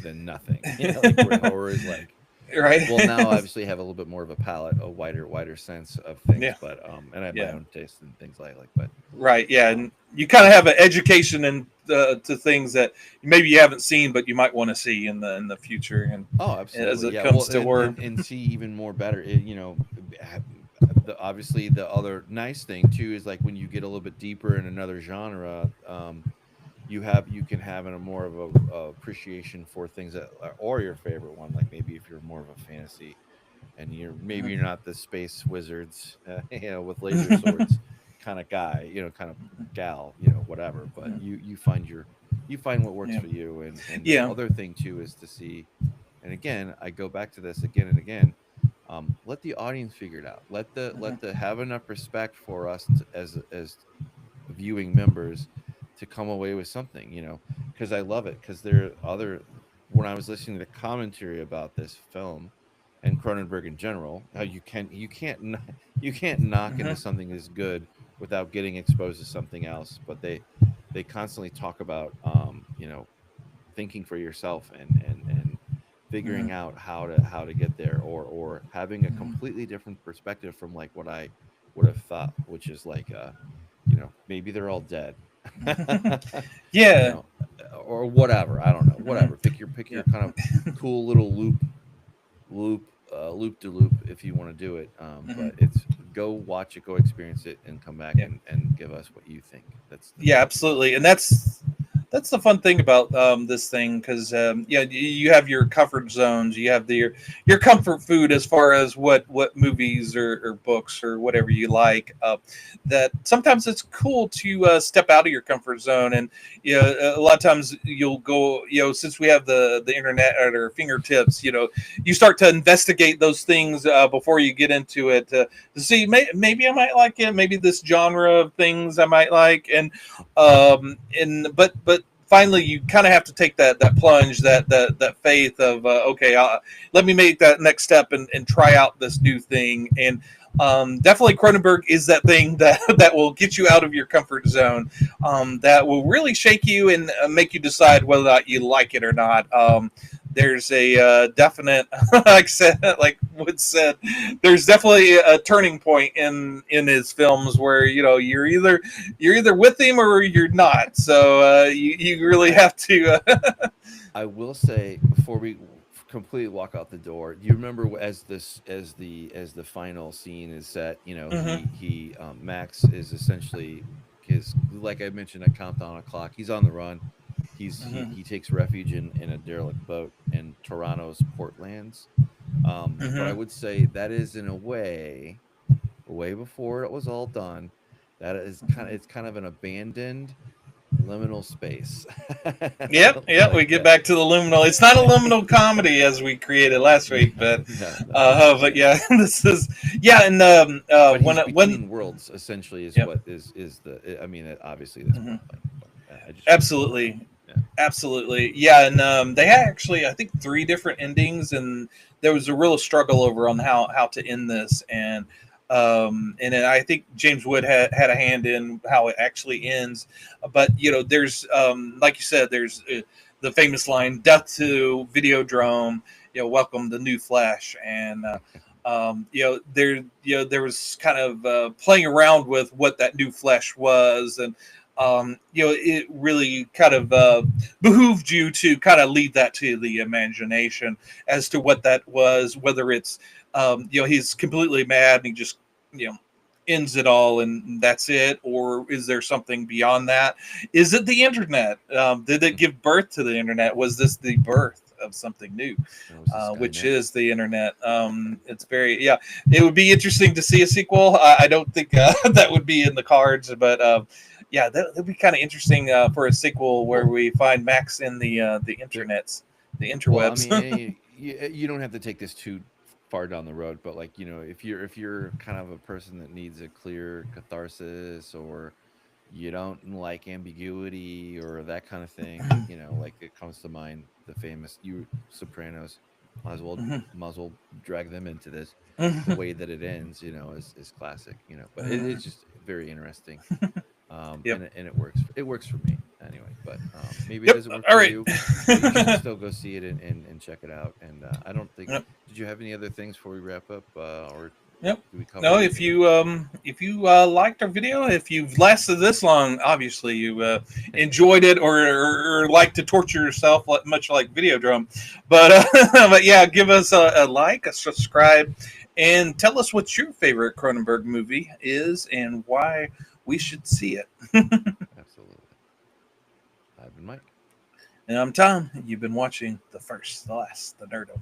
nothing. Like where horror is like, right. well, now obviously have a little bit more of a palette, a wider sense of things, Yeah, but and I have my yeah, own taste and things like, but right. Yeah, um, and you kind of have an education in to things that maybe you haven't seen, but you might want to see in the future, and oh, as absolutely, it yeah. Well, comes to horror. and see even more better. Obviously the other nice thing too is like when you get a little bit deeper in another genre, you can have a more of a appreciation for things that or your favorite one. Like maybe if you're more of a fantasy and you're not the space wizards, with laser swords kind of guy, kind of gal, whatever. But you find what works Yeah, for you. And the yeah. other thing too is to see, and again, I go back to this again and again. Let the audience figure it out. Let the have enough respect for us as viewing members to come away with something, because I love it. Because there are other, when I was listening to commentary about this film and Cronenberg in general, how you can't knock into Hmm. something that's good without getting exposed to something else. But they constantly talk about thinking for yourself and Hmm. figuring out how to get there, or having a completely different perspective from like what I would have thought, which is like maybe they're all dead. you Yeah. know or whatever, I don't know, Hmm. whatever. Pick your Yeah. kind of cool little loop to loop if you want to do it. But Hmm. it's go watch it, go experience it, and come back Yeah. and give us what you think. That's the Yeah, main thing. absolutely, and that's the fun thing about this thing because yeah, you have your comfort zones, you have your comfort food as far as what movies or books or whatever you like. That sometimes it's cool to step out of your comfort zone, and a lot of times you'll go, since we have the internet at our fingertips, you start to investigate those things before you get into it to see maybe I might like it, maybe this genre of things I might like, and but finally you kind of have to take that plunge, that faith of okay, let me make that next step and try out this new thing. And definitely Cronenberg is that thing that that will get you out of your comfort zone, that will really shake you and make you decide whether or not you like it or not. There's a definite, like I said, like Wood said, there's definitely a turning point in his films where you're either with him or you're not. So you really I have to. I will say before we completely walk out the door, do you remember as the final scene is set? Mhm, Max is essentially his, like I mentioned, a countdown clock. He's on the run. He mhm, takes refuge in a derelict boat in Toronto's Portlands. But I mhm, would say that is in a way before it was all done. That is kind of an abandoned liminal space. Yep, yep. We Like get back to the liminal. It's not a liminal comedy as we created last week, no, but no. yeah, this is and But he's when between worlds essentially is yep. what is the. I mean, obviously that's Mhm. point blank. But I just wanted to point that out. Absolutely. Yeah. Absolutely. Yeah, and they had actually I think three different endings, and there was a real struggle over on how to end this, and then I think James Wood had a hand in how it actually ends. But there's like you said, there's the famous line, "Death to Videodrome." Welcome the new Flash, and there was kind of playing around with what that new Flash was, and it really kind of behooved you to kind of leave that to the imagination as to what that was, whether it's he's completely mad and he just you know ends it all and that's it, or is there something beyond that? Is it the internet? Did it give birth to the internet? Was this the birth of something new, Was this which Skynet? is the internet? It's very it would be interesting to see a sequel. I don't think that would be in the cards, but that'd be kind of interesting for a sequel where Well, we find Max in the there. internets, the Well, I interwebs. mean, you don't have to take this too far down the road, but like if you're kind of a person that needs a clear catharsis, or you don't like ambiguity or that kind of thing, like it comes to mind the famous you Sopranos. Might as well Mhm. might as well drag them into this. The Mhm. way that it ends, is classic. But it's just very interesting. Yep. And it works for me anyway, but maybe it Yep. doesn't work All for right. you, but you should still go see it and check it out. And I don't think, Yep. did you have any other things before we wrap up, or Yep. do we cover No, everything? if you liked our video, if you've lasted this long, obviously you enjoyed it, or like to torture yourself, much like Videodrome. But but yeah, give us a like, a subscribe, and tell us what your favorite Cronenberg movie is and why we should see it. Absolutely. I've been Mike. And I'm Tom. You've been watching the first, the last, the Nerdom.